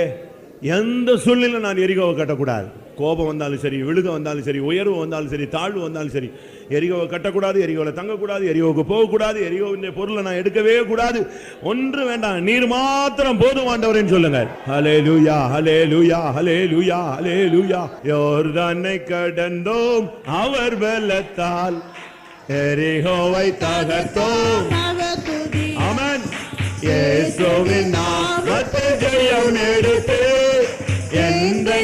எந்த சூழ்நிலையிலும் நான் எரிகோவை கட்டக்கூடாது. கோபம் வந்தாலும் சரி, விழுக வந்தாலும் சரி, உயர்வு வந்தாலும் சரி, தாழ்வு வந்தாலும் சரி, எரிகோவை கட்டக்கூடாது, எரிகோவில் தங்கக்கூடாது, எரிகோவுக்கு போகக்கூடாது, எரிகோவின் பொருளை நான் எடுக்கவே கூடாது. ஒன்று வேண்டாம், நீர் மாத்திரம் போதும் ஆண்டவரேன்னு சொல்லுங்க. ஹல்லேலூயா, ஹல்லேலூயா, ஹல்லேலூயா, ஹல்லேலூயா. யோர்தானை கடந்தோம் அவர் பலத்தால், எரிகோவை தகர்த்தோம். ஆமென். இயேசுவின் நாமத்தில் ஜெயம் எடுத்து எந்தை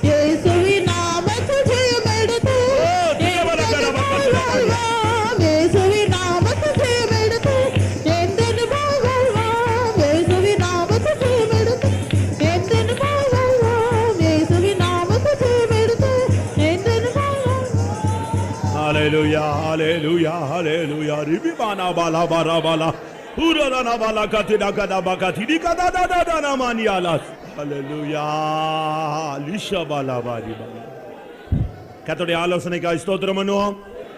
இயேசுவின் நாமத்தில் ஜெயம் எடுத்து என்றென்று புகழ்வோம். இயேசுவின் நாமத்தில் ஜெயம் எடுத்து என்றென்று புகழ்வோம். இயேசுவின் நாமத்தில் ஜெயம் எடுத்து என்றென்று புகழ்வோம். இயேசுவின் நாமத்தில் ஜெயம் எடுத்து என்றென்று புகழ்வோம். ஹalleluya ஹalleluya ஹalleluya ரிபிபானா பாலா பாரா பாலா உரதானா பாலா கதிடா கதா பகதிடி கதா தா தா நாமானியாலா ஹalleluya லிஷா பாலா பாரி பாலா. கர்த்தருடைய ஆலோசனைக்காய் ஸ்தோத்திரம் பண்ணுவோம்.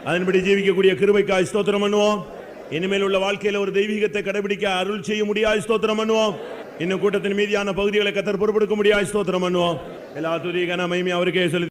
அதன்படி ஜீவிக்கக்கூடிய கிருபைக்காய் ஸ்தோத்திரம் பண்ணுவோம். இனிமேல் உள்ள வாழ்க்கையில ஒரு தெய்வீகத்தை கடைபிடிக்க அருள் செய்ய முடியாது ஸ்தோத்திரம் பண்ணுவோம். இன்னும் கூட்டத்தின் மீதியான பகுதிகளை கர்த்தர் பொறுப்பெடுக்க முடியாது ஸ்தோத்திரம் பண்ணுவோம். எல்லா துதி கன மகிமை அவருக்கே செலுத்தி